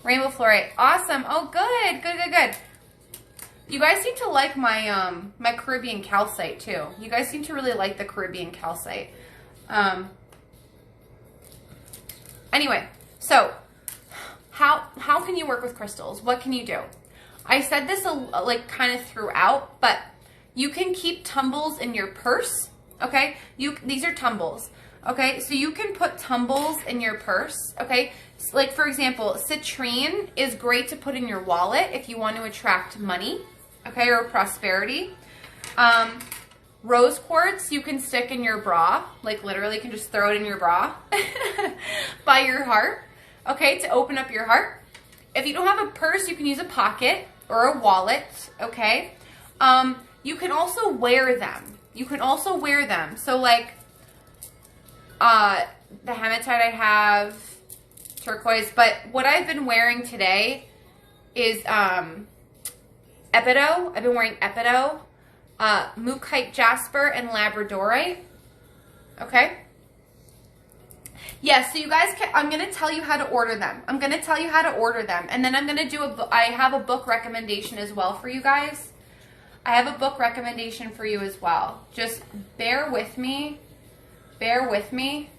Rainbow fluorite. Awesome. Oh, good. Good. You guys seem to like my my Caribbean calcite too. You guys seem to really like the Caribbean calcite. Anyway, so how can you work with crystals? What can you do? I said this like kind of throughout, but you can keep tumbles in your purse. Okay, these are tumbles. Okay, so you can put tumbles in your purse. Okay, like for example, citrine is great to put in your wallet if you want to attract money. Okay, or prosperity. Rose quartz you can stick in your bra, like literally you can just throw it in your bra by your heart, okay, to open up your heart. If you don't have a purse, you can use a pocket or a wallet, okay. You can also wear them. So like the hematite I have, turquoise, but what I've been wearing today is epido. I've been wearing epido, mookaite jasper, and labradorite. Okay. Yes, so you guys can, I'm going to tell you how to order them. I'm going to tell you how to order them. And then I'm going to do I have a book recommendation as well for you guys. I have a book recommendation for you as well. Just bear with me. Bear with me.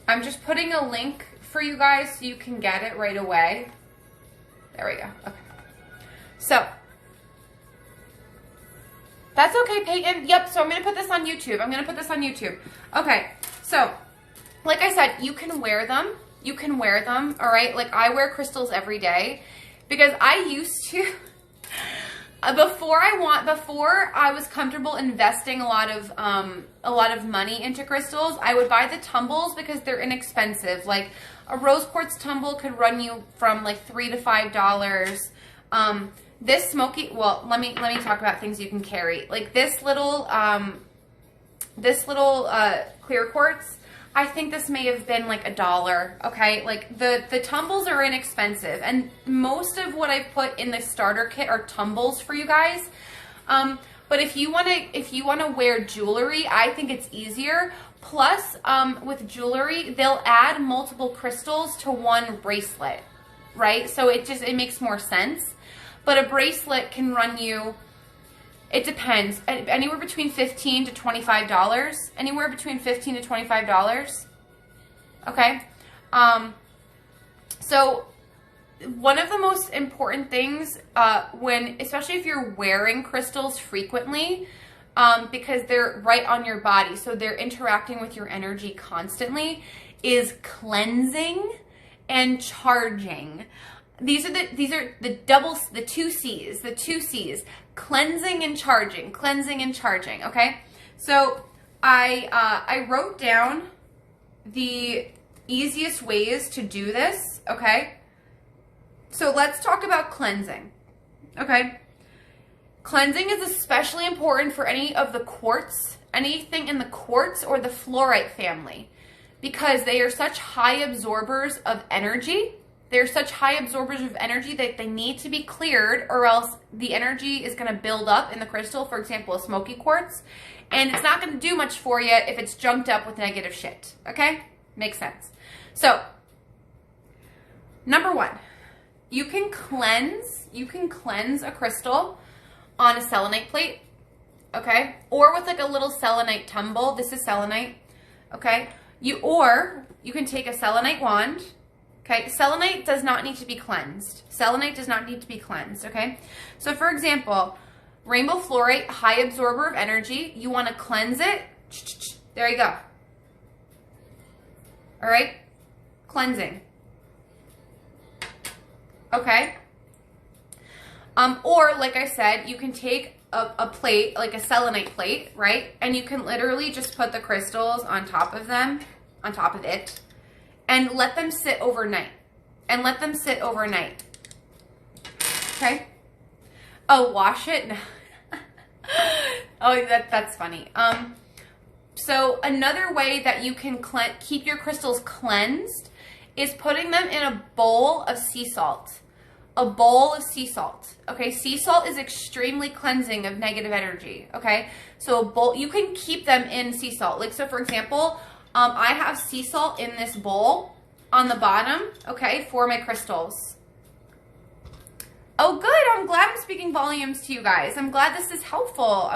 I'm just putting a link for you guys so you can get it right away. There we go. Okay. So, that's okay, Peyton. Yep, so I'm going to put this on YouTube. I'm going to put this on YouTube. Okay, so, like I said, you can wear them. You can wear them, all right? Like, I wear crystals every day because I used to... Before I was comfortable investing a lot of money into crystals, I would buy the tumbles because they're inexpensive. Like a rose quartz tumble could run you from like $3 to $5. This smoky, well, let me talk about things you can carry. Like this little clear quartz, I think this may have been like $1, okay? Like the tumbles are inexpensive, and most of what I've put in the starter kit are tumbles for you guys. But if you wanna wear jewelry, I think it's easier. Plus, with jewelry, they'll add multiple crystals to one bracelet, right? So it makes more sense. But a bracelet can run you, it depends, anywhere between $15 to $25. Anywhere between $15 to $25. Okay? So one of the most important things especially if you're wearing crystals frequently, because they're right on your body, so they're interacting with your energy constantly, is cleansing and charging. These are the two C's, cleansing and charging, okay? So I wrote down the easiest ways to do this, okay? So let's talk about cleansing, okay? Cleansing is especially important for any of the quartz, anything in the quartz or the fluorite family, because they are such high absorbers of energy. They're such high absorbers of energy that they need to be cleared, or else the energy is going to build up in the crystal, for example, a smoky quartz, and it's not going to do much for you if it's junked up with negative shit, okay? Makes sense. So, number one, you can cleanse a crystal on a selenite plate, okay? Or with like a little selenite tumble. This is selenite, okay? Or you can take a selenite wand. Okay, selenite does not need to be cleansed. Selenite does not need to be cleansed, okay? So for example, rainbow fluorite, high absorber of energy. You want to cleanse it. There you go. All right? Cleansing. Okay? Or, like I said, you can take a plate, like a selenite plate, right? And you can literally just put the crystals on top of them, on top of it, and let them sit overnight. Okay? Oh, wash it? No. Oh, that's funny. So another way that you can keep your crystals cleansed is putting them in a bowl of sea salt. A bowl of sea salt. Okay? Sea salt is extremely cleansing of negative energy. Okay? So a bowl, you can keep them in sea salt. Like, so for example, I have sea salt in this bowl on the bottom, okay, for my crystals. Oh, good. I'm glad I'm speaking volumes to you guys. I'm glad this is helpful.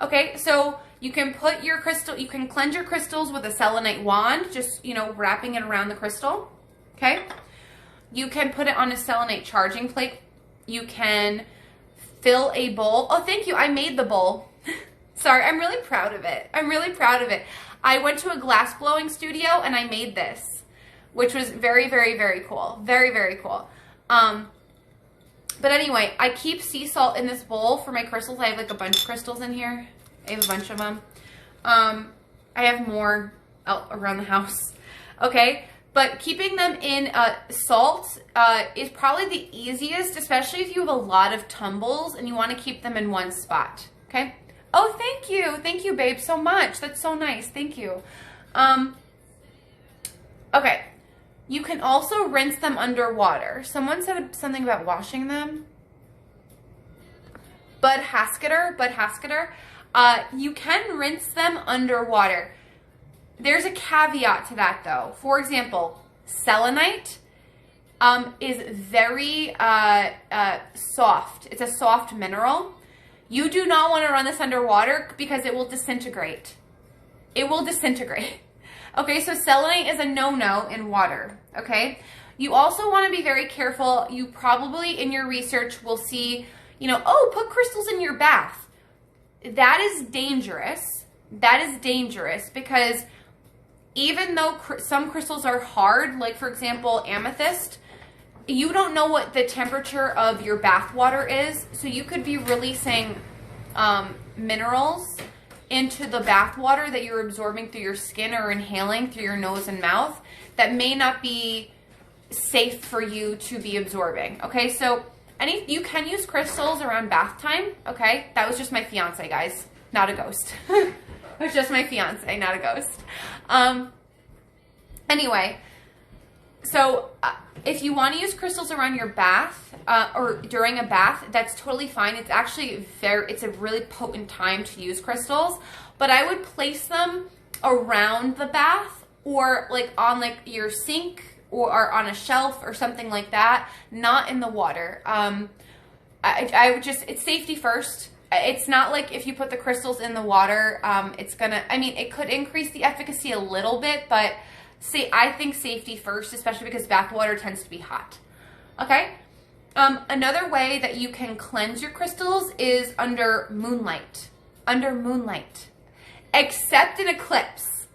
Okay, so you can put your crystal, you can cleanse your crystals with a selenite wand, just, you know, wrapping it around the crystal, okay? You can put it on a selenite charging plate. You can fill a bowl. Oh, thank you. I made the bowl. Sorry, I'm really proud of it. I went to a glass blowing studio and I made this, which was very, very, very cool. Very, very cool. But anyway, I keep sea salt in this bowl for my crystals. I have like a bunch of crystals in here. I have a bunch of them. I have more out around the house. Okay. But keeping them in salt is probably the easiest, especially if you have a lot of tumbles and you want to keep them in one spot, okay? Oh, thank you. Thank you, babe, so much. That's so nice. Thank you. Okay. You can also rinse them underwater. Someone said something about washing them. Bud Haskader. You can rinse them underwater. There's a caveat to that though. For example, selenite is very soft. It's a soft mineral. You do not want to run this underwater because it will disintegrate. It will disintegrate. Okay, so selenite is a no-no in water, okay? You also want to be very careful. You probably in your research will see, you know, oh, put crystals in your bath. That is dangerous. That is dangerous because even though some crystals are hard, like for example, amethyst, you don't know what the temperature of your bath water is. So you could be releasing minerals into the bath water that you're absorbing through your skin or inhaling through your nose and mouth that may not be safe for you to be absorbing. Okay, so you can use crystals around bath time. Okay, that was just my fiance, guys, not a ghost. It was just my fiance, not a ghost. Anyway, so if you want to use crystals around your bath or during a bath, that's totally fine. It's actually it's a really potent time to use crystals, but I would place them around the bath or like on like your sink or on a shelf or something like that, not in the water. I would just, it's safety first. It's not like if you put the crystals in the water, it's gonna, I mean, it could increase the efficacy a little bit, but I think safety first, especially because bath water tends to be hot. Okay? Another way that you can cleanse your crystals is under moonlight. Under moonlight. Except an eclipse.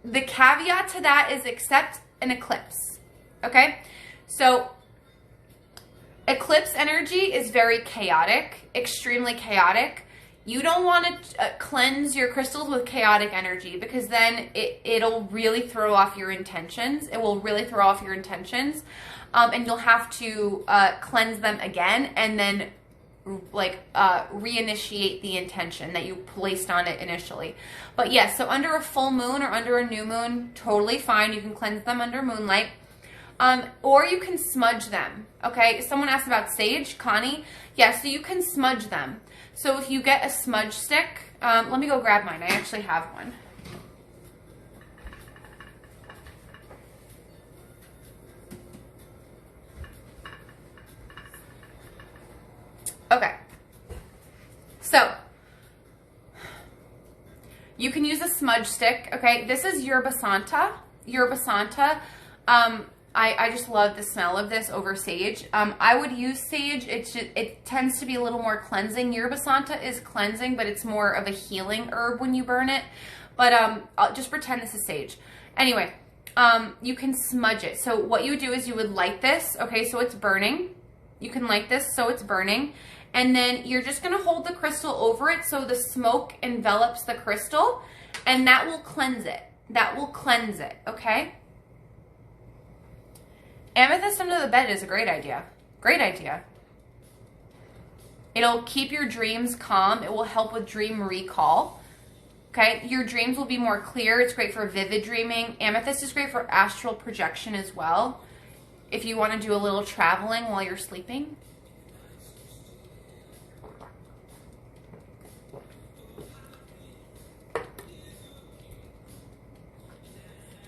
The caveat to that is except an eclipse. Okay? So, eclipse energy is very chaotic, extremely chaotic. You don't want to cleanse your crystals with chaotic energy because then it'll really throw off your intentions. It will really throw off your intentions. And you'll have to cleanse them again and then like reinitiate the intention that you placed on it initially. But yes, so under a full moon or under a new moon, totally fine. You can cleanse them under moonlight. Or you can smudge them, okay? Someone asked about sage, Connie. Yeah, so you can smudge them. So if you get a smudge stick, let me go grab mine. I actually have one. Okay. So, you can use a smudge stick, okay? This is yerba santa. Yerba santa. I just love the smell of this over sage. I would use sage. It tends to be a little more cleansing. Yerba santa is cleansing, but it's more of a healing herb when you burn it. But I'll just pretend this is sage. Anyway, you can smudge it. So what you would do is you would light this. Okay, so it's burning. You can light this so it's burning. And then you're just going to hold the crystal over it so the smoke envelops the crystal. And that will cleanse it. That will cleanse it, okay? Amethyst under the bed is a great idea. Great idea. It'll keep your dreams calm. It will help with dream recall. Okay, your dreams will be more clear. It's great for vivid dreaming. Amethyst is great for astral projection as well. If you want to do a little traveling while you're sleeping.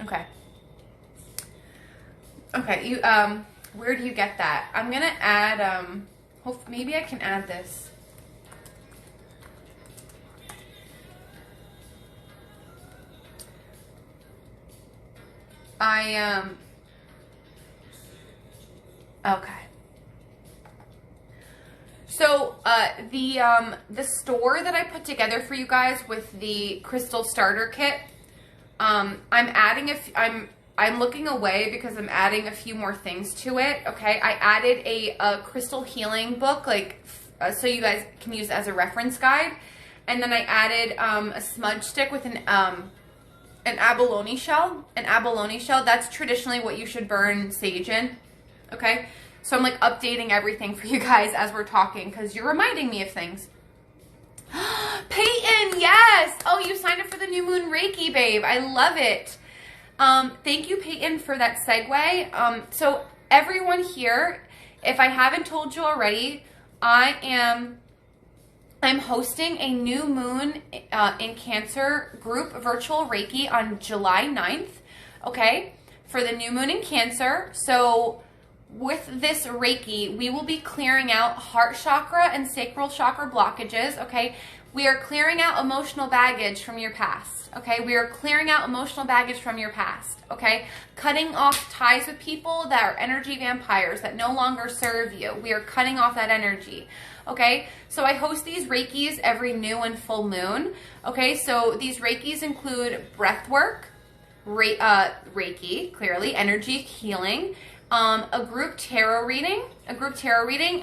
Okay. Okay, you where do you get that? I'm gonna add maybe I can add this. Okay. So the store that I put together for you guys with the crystal starter kit, I'm looking away because I'm adding a few more things to it. Okay, I added a crystal healing book, like so you guys can use as a reference guide, and then I added a smudge stick with an abalone shell. An abalone shell, that's traditionally what you should burn sage in, okay? So I'm like updating everything for you guys as we're talking because you're reminding me of things. Peyton, yes! Oh, you signed up for the New Moon Reiki, babe. I love it. Thank you, Peyton, for that segue. So everyone here, if I haven't told you already, I'm hosting a New Moon in Cancer group virtual Reiki on July 9th, okay, for the New Moon in Cancer. So with this Reiki, we will be clearing out heart chakra and sacral chakra blockages, okay? We are clearing out emotional baggage from your past, okay? We are clearing out emotional baggage from your past, okay? Cutting off ties with people that are energy vampires that no longer serve you. We are cutting off that energy, okay? So I host these Reikis every new and full moon, okay? So these Reikis include breath work, Reiki, clearly, energy healing, a group tarot reading,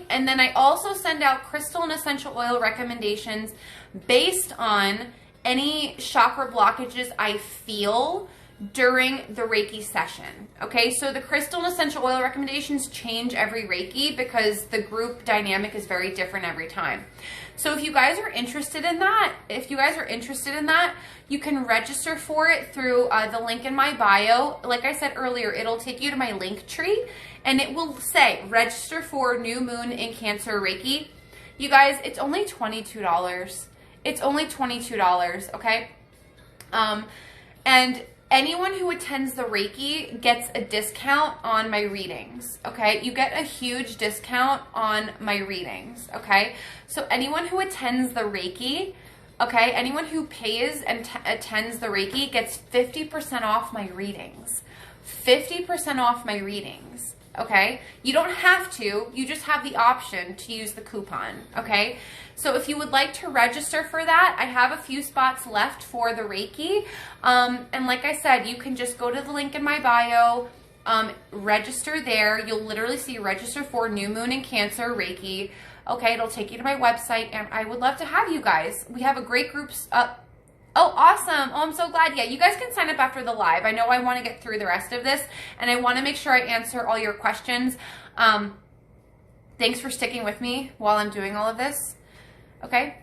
and then I also send out crystal and essential oil recommendations based on any chakra blockages I feel during the Reiki session. Okay, so the crystal and essential oil recommendations change every Reiki because the group dynamic is very different every time. So if you guys are interested in that, you can register for it through the link in my bio. Like I said earlier, it'll take you to my link tree and it will say register for New Moon in Cancer Reiki. You guys, it's only $22. It's only $22, okay? And anyone who attends the Reiki gets a discount on my readings, okay? You get a huge discount on my readings, okay? So anyone who attends the Reiki, okay, anyone who pays and attends the Reiki gets 50% off my readings. 50% off my readings, okay? You don't have to, you just have the option to use the coupon, okay? So if you would like to register for that, I have a few spots left for the Reiki. And like I said, you can just go to the link in my bio, register there. You'll literally see register for New Moon in Cancer Reiki. Okay, it'll take you to my website and I would love to have you guys. We have a great group up. Oh, awesome. Oh, I'm so glad. Yeah, you guys can sign up after the live. I know I want to get through the rest of this and I want to make sure I answer all your questions. Thanks for sticking with me while I'm doing all of this. Okay.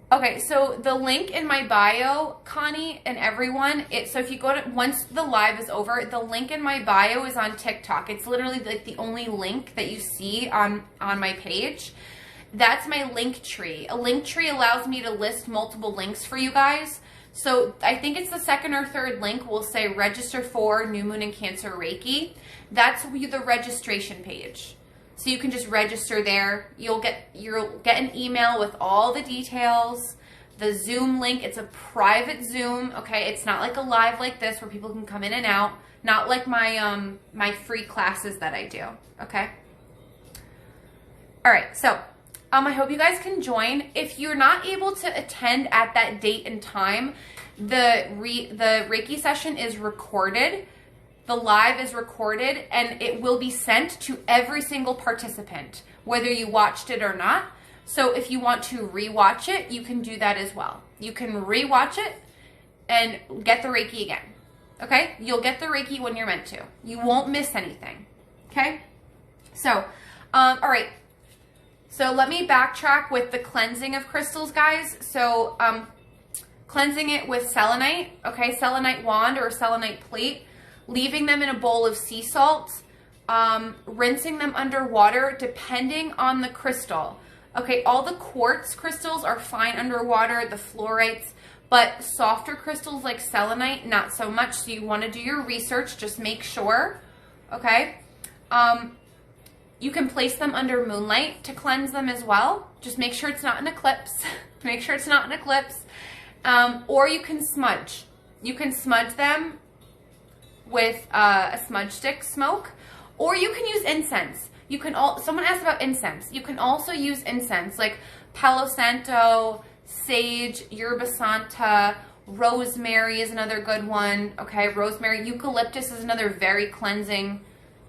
Okay, so the link in my bio, Connie and everyone, so if you go to, once the live is over, the link in my bio is on TikTok. It's literally like the only link that you see on my page. That's my link tree. A link tree allows me to list multiple links for you guys. So I think it's the second or third link will say register for New Moon in Cancer Reiki. That's the registration page. So you can just register there. You'll get an email with all the details, the Zoom link. It's a private Zoom, okay? It's not like a live like this where people can come in and out. Not like my my free classes that I do, okay? All right, so I hope you guys can join. If you're not able to attend at that date and time, the Reiki session is recorded. The live is recorded and it will be sent to every single participant, whether you watched it or not. So if you want to rewatch it, you can do that as well. You can rewatch it and get the Reiki again. Okay? You'll get the Reiki when you're meant to. You won't miss anything. Okay? So, all right. So let me backtrack with the cleansing of crystals, guys. So, cleansing it with selenite, okay? Selenite wand or selenite plate. Leaving them in a bowl of sea salt, rinsing them underwater depending on the crystal. Okay, all the quartz crystals are fine underwater, the fluorites, but softer crystals like selenite, not so much. So you want to do your research, just make sure, okay? You can place them under moonlight to cleanse them as well. Just make sure it's not an eclipse. Make sure it's not an eclipse. Or you can smudge. You can smudge them with a smudge stick smoke, or you can use incense. You can someone asked about incense. You can also use incense like Palo Santo, sage, yerba santa, rosemary is another good one. Okay, rosemary, eucalyptus is another very cleansing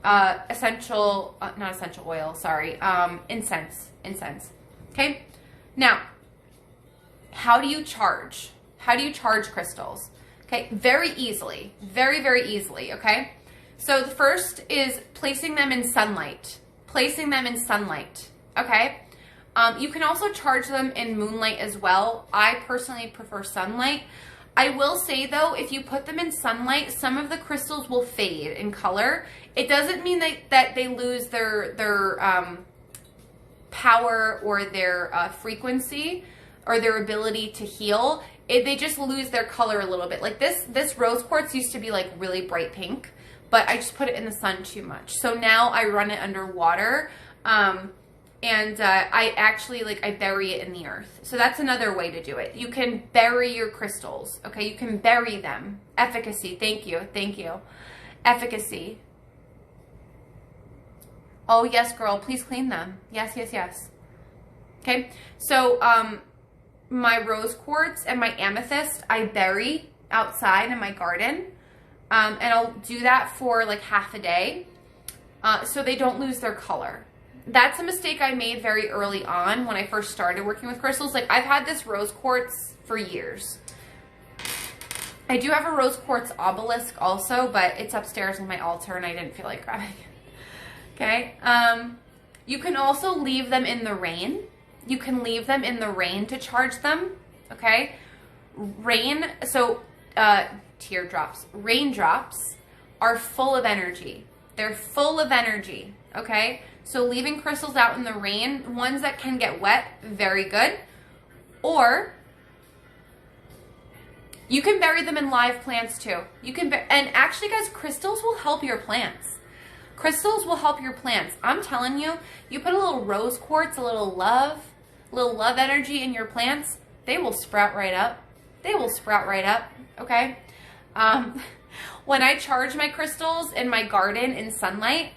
not essential oil, sorry, incense. Okay, now how do you charge? How do you charge crystals? Okay, very easily, very, very easily, okay? So the first is placing them in sunlight, okay? You can also charge them in moonlight as well. I personally prefer sunlight. I will say though, if you put them in sunlight, some of the crystals will fade in color. It doesn't mean that they lose their power or their frequency or their ability to heal. They just lose their color a little bit. Like this rose quartz used to be like really bright pink, but I just put it in the sun too much. So now I run it under water, and I actually, I bury it in the earth. So that's another way to do it. You can bury your crystals, okay? You can bury them. Efficacy, thank you. Efficacy. Oh, yes, girl, please clean them. Yes. Okay, so my rose quartz and my amethyst, I bury outside in my garden. And I'll do that for like half a day, so they don't lose their color. That's a mistake I made very early on when I first started working with crystals. Like, I've had this rose quartz for years. I do have a rose quartz obelisk also, but it's upstairs on my altar and I didn't feel like grabbing it. Okay. You can also leave them in the rain. You can leave them in the rain to charge them. Okay. Teardrops. Raindrops are full of energy. They're full of energy. Okay. So leaving crystals out in the rain, ones that can get wet, very good. Or you can bury them in live plants too. And actually guys, crystals will help your plants. Crystals will help your plants. I'm telling you, you put a little rose quartz, a little love energy in your plants, they will sprout right up. Okay. When I charge my crystals in my garden in sunlight,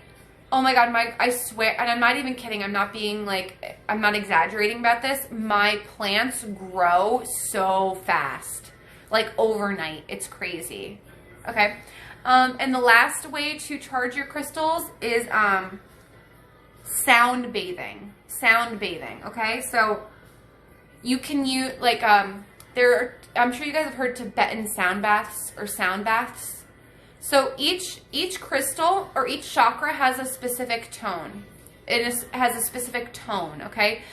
oh my God, I swear, and I'm not even kidding, I'm not exaggerating about this, my plants grow so fast, like overnight. It's crazy. Okay. And the last way to charge your crystals is sound bathing. Okay. So you can use I'm sure you guys have heard Tibetan sound baths or sound baths. So each crystal or each chakra has a specific tone. Has a specific tone, okay?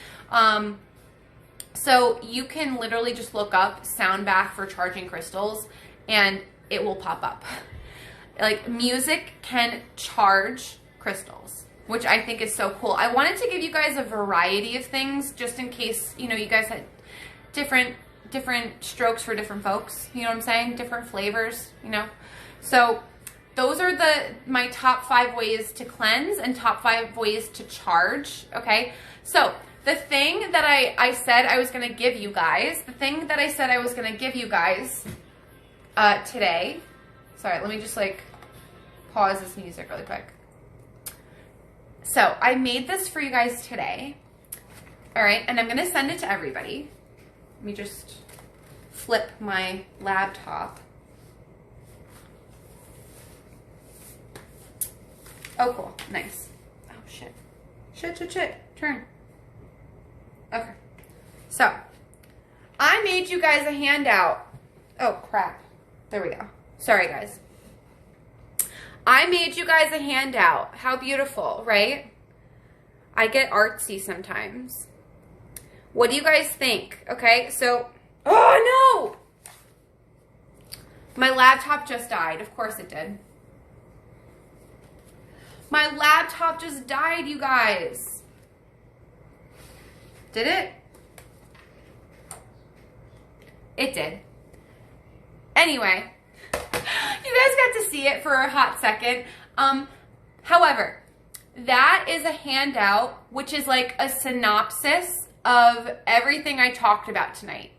So you can literally just look up sound bath for charging crystals and it will pop up. Like, music can charge crystals, which I think is so cool. I wanted to give you guys a variety of things just in case, you guys had different strokes for different folks. You know what I'm saying? Different flavors, So those are my top 5 ways to cleanse and top 5 ways to charge, okay? So the thing that I said I was going to give you guys, today, sorry, let me just pause this music really quick. So I made this for you guys today, all right? And I'm going to send it to everybody. Let me just flip my laptop. Oh, cool. Nice. Oh, shit. Shit. Turn. Okay. So, I made you guys a handout. Oh, crap. There we go. Sorry, guys. I made you guys a handout. How beautiful, right? I get artsy sometimes. What do you guys think? Okay, so, oh, no! My laptop just died. Of course it did. My laptop just died, you guys. Did it? It did. Anyway, you guys got to see it for a hot second. However, that is a handout, which is like a synopsis of everything I talked about tonight.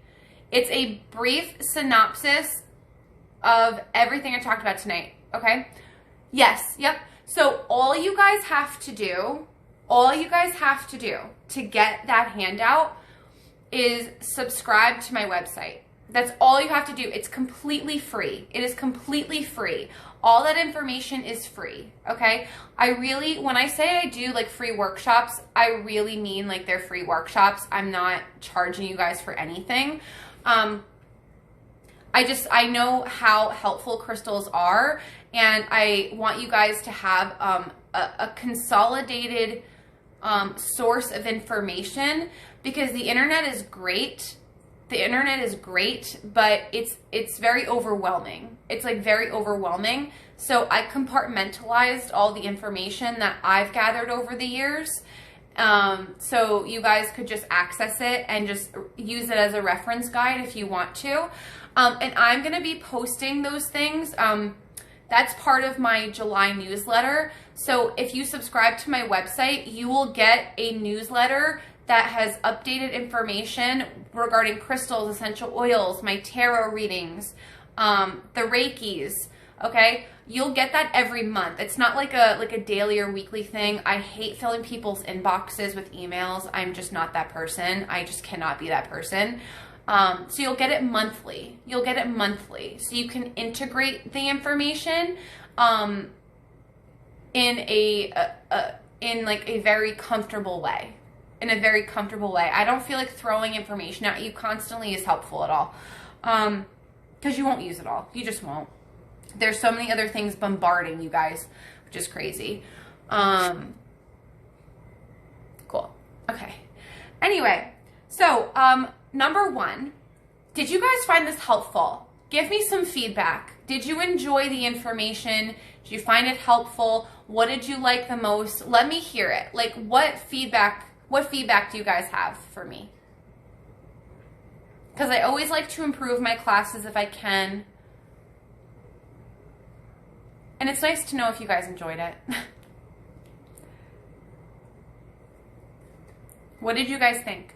It's a brief synopsis of everything I talked about tonight, okay? Yes, yep. So all you guys have to do to get that handout is subscribe to my website. That's all you have to do. It's completely free. It is completely free. All that information is free, okay? When I say I do free workshops, I really mean they're free workshops. I'm not charging you guys for anything. I know how helpful crystals are, and I want you guys to have a consolidated source of information, because the internet is great. The internet is great, but it's very overwhelming. It's like very overwhelming. So I compartmentalized all the information that I've gathered over the years. So you guys could just access it and just use it as a reference guide if you want to. And I'm going to be posting those things. That's part of my July newsletter. So if you subscribe to my website, you will get a newsletter that has updated information regarding crystals, essential oils, my tarot readings, the Reikis, okay? You'll get that every month. It's not like a daily or weekly thing. I hate filling people's inboxes with emails. I'm just not that person. I just cannot be that person. So you'll get it monthly. You'll get it monthly. So you can integrate the information in like a very comfortable way. In a very comfortable way. I don't feel like throwing information at you constantly is helpful at all. Because you won't use it all. You just won't. There's so many other things bombarding you guys, which is crazy. Cool. Okay. Anyway, so number one, did you guys find this helpful? Give me some feedback. Did you enjoy the information? Did you find it helpful? What did you like the most? Let me hear it. Like, what feedback do you guys have for me? Because I always like to improve my classes if I can. And it's nice to know if you guys enjoyed it. What did you guys think?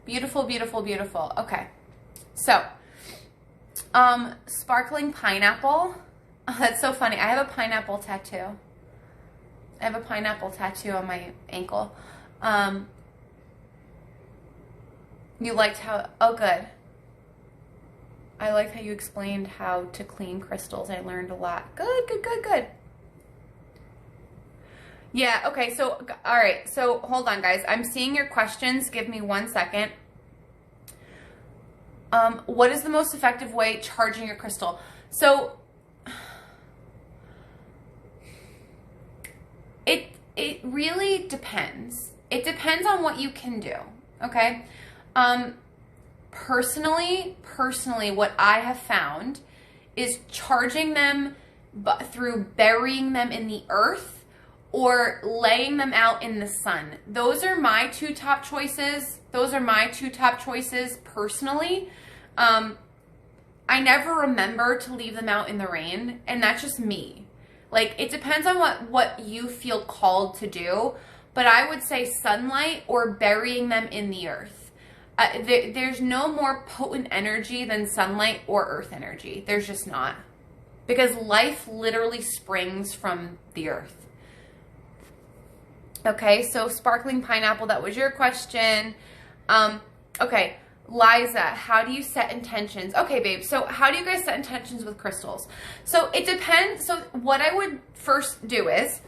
Beautiful, beautiful, beautiful. Okay. So, sparkling pineapple. Oh, that's so funny. I have a pineapple tattoo. I have a pineapple tattoo on my ankle. You liked how, oh good. I liked how you explained how to clean crystals. I learned a lot. Good, good, good, good. Yeah, okay, so, all right, so hold on, guys. I'm seeing your questions. Give me 1 second. What is the most effective way charging your crystal? So, it really depends. It depends on what you can do, okay? Personally, what I have found is charging them through burying them in the earth or laying them out in the sun. Those are my two top choices. Those are my two top choices personally. I never remember to leave them out in the rain, and that's just me. Like, it depends on what you feel called to do, but I would say sunlight or burying them in the earth. There's no more potent energy than sunlight or earth energy. There's just not. Because life literally springs from the earth. Okay, so sparkling pineapple, that was your question. Okay, Liza, how do you set intentions? Okay, babe, so how do you guys set intentions with crystals? So it depends. So what I would first do is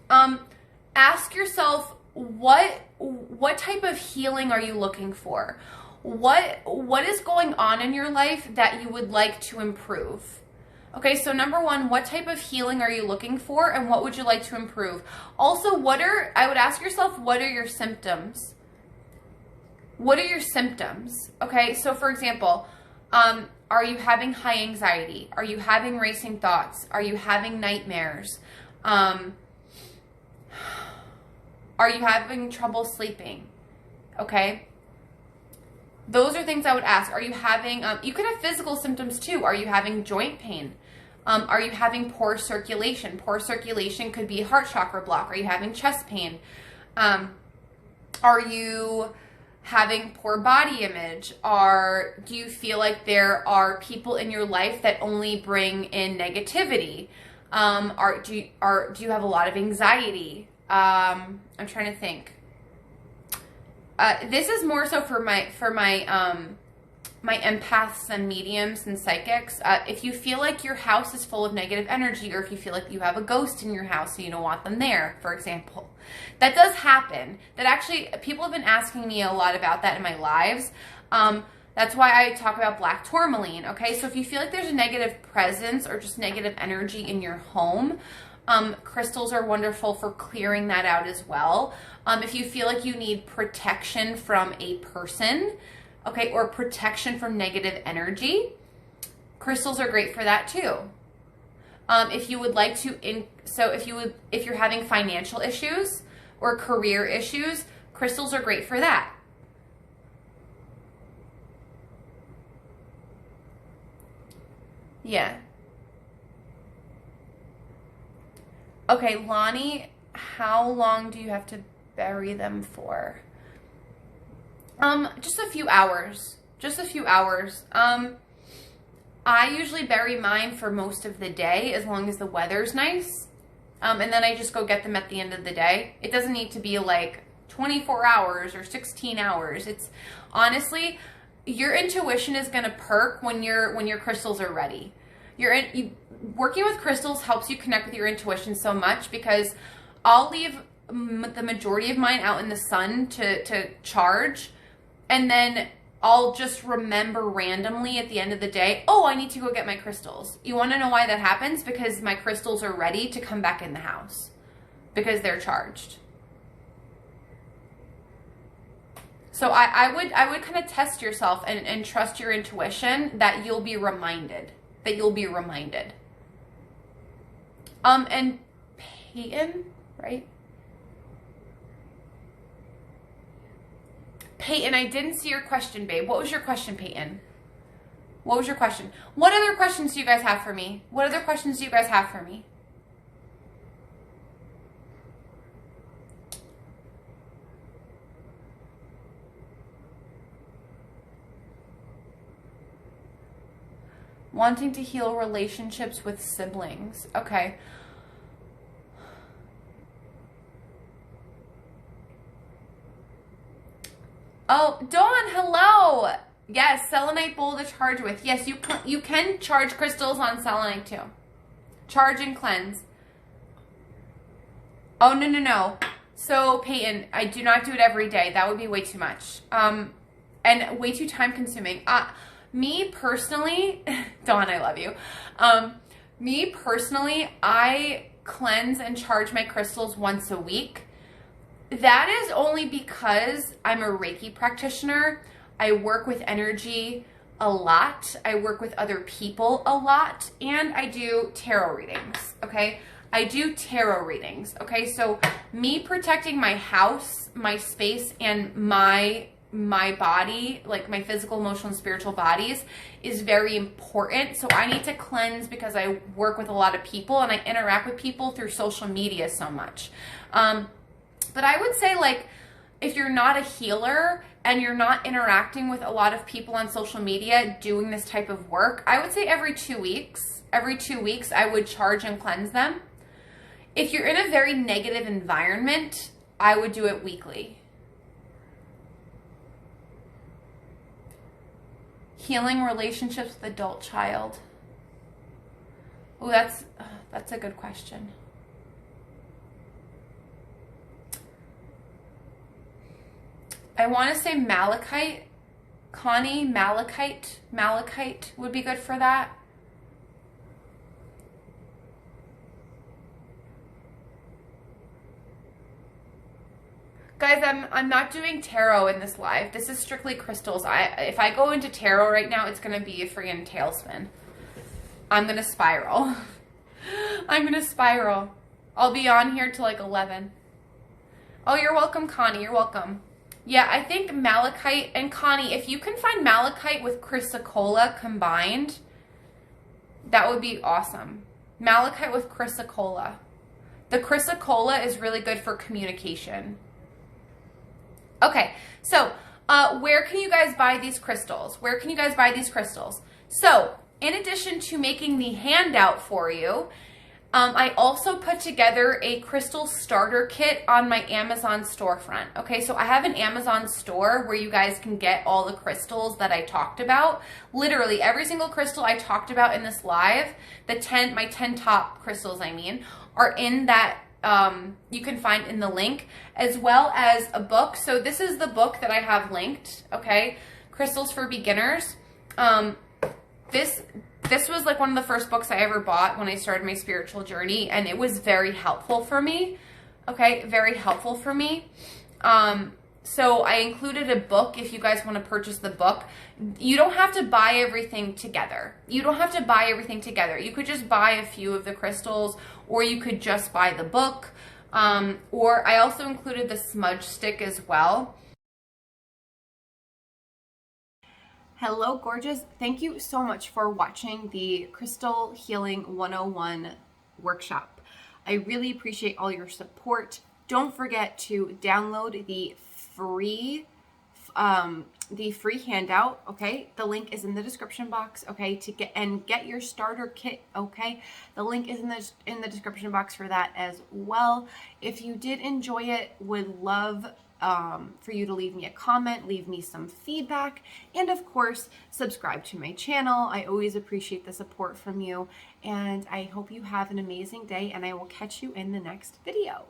ask yourself, what type of healing are you looking for? What is going on in your life that you would like to improve? Okay, so number one, what type of healing are you looking for, and what would you like to improve? Also, I would ask yourself, what are your symptoms? What are your symptoms? Okay, so for example, are you having high anxiety? Are you having racing thoughts? Are you having nightmares? Are you having trouble sleeping? Okay, those are things I would ask. Are you having, you could have physical symptoms too. Are you having joint pain? Are you having poor circulation? Poor circulation could be heart chakra block. Are you having chest pain? Are you having poor body image? Do you feel like there are people in your life that only bring in negativity? Do you have a lot of anxiety? I'm trying to think. This is more so for my my empaths and mediums and psychics, if you feel like your house is full of negative energy, or if you feel like you have a ghost in your house so you don't want them there, for example, that does happen. That actually, people have been asking me a lot about that in my lives. That's why I talk about black tourmaline, okay? So if you feel like there's a negative presence or just negative energy in your home, crystals are wonderful for clearing that out as well. If you feel like you need protection from a person, okay, or protection from negative energy, crystals are great for that too. If you would like to, if you're having financial issues or career issues, crystals are great for that. Yeah. Okay, Lonnie, how long do you have to bury them for? Just a few hours. Just a few hours. I usually bury mine for most of the day as long as the weather's nice. And then I just go get them at the end of the day. It doesn't need to be like 24 hours or 16 hours. It's honestly, your intuition is going to perk when your crystals are ready. Working with crystals helps you connect with your intuition so much, because I'll leave the majority of mine out in the sun to charge, and then I'll just remember randomly at the end of the day, oh, I need to go get my crystals. You want to know why that happens? Because my crystals are ready to come back in the house because they're charged. So I would kind of test yourself and trust your intuition that you'll be reminded. And Peyton, right? Peyton, I didn't see your question, babe. What was your question, Peyton? What was your question? What other questions do you guys have for me? What other questions do you guys have for me? Wanting to heal relationships with siblings. Okay. Oh, Dawn, hello. Yes, selenite bowl to charge with. Yes, you can charge crystals on selenite too. Charge and cleanse. Oh, no. So, Peyton, I do not do it every day. That would be way too much. And way too time consuming. Me personally, Dawn, I love you. Me personally, I cleanse and charge my crystals once a week. That is only because I'm a Reiki practitioner. I work with energy a lot. I work with other people a lot. And I do tarot readings, okay? I do tarot readings, okay? So me protecting my house, my space, and my body, like my physical, emotional, and spiritual bodies, is very important. So I need to cleanse because I work with a lot of people and I interact with people through social media so much. But I would say, like, if you're not a healer and you're not interacting with a lot of people on social media doing this type of work, I would say every 2 weeks. Every 2 weeks, I would charge and cleanse them. If you're in a very negative environment, I would do it weekly. Healing relationships with adult child. Oh, that's a good question. I want to say malachite. Connie, malachite would be good for that. Guys, I'm not doing tarot in this live. This is strictly crystals. If I go into tarot right now, it's going to be a friggin' tailspin. I'm going to spiral. I'm going to spiral. I'll be on here till like 11. Oh, you're welcome, Connie. You're welcome. Yeah, I think malachite, and Connie, if you can find malachite with chrysocolla combined, that would be awesome. Malachite with chrysocolla. The chrysocolla is really good for communication. Okay, so where can you guys buy these crystals? Where can you guys buy these crystals? So in addition to making the handout for you, I also put together a crystal starter kit on my Amazon storefront. Okay, so I have an Amazon store where you guys can get all the crystals that I talked about. Literally every single crystal I talked about in this live, my 10 top crystals, are in that you can find in the link, as well as a book. So this is the book that I have linked, okay? Crystals for Beginners. This was like one of the first books I ever bought when I started my spiritual journey, and it was very helpful for me. Okay, very helpful for me. So I included a book if you guys want to purchase the book. You don't have to buy everything together. You could just buy a few of the crystals, or you could just buy the book. Or I also included the smudge stick as well. Hello, gorgeous. Thank you so much for watching the Crystal Healing 101 workshop. I really appreciate all your support. Don't forget to download the free handout, okay? The link is in the description box, okay? To get your starter kit, okay? The link is in the description box for that as well. If you did enjoy it, would love for you to leave me a comment, leave me some feedback, and of course, subscribe to my channel. I always appreciate the support from you, and I hope you have an amazing day, and I will catch you in the next video.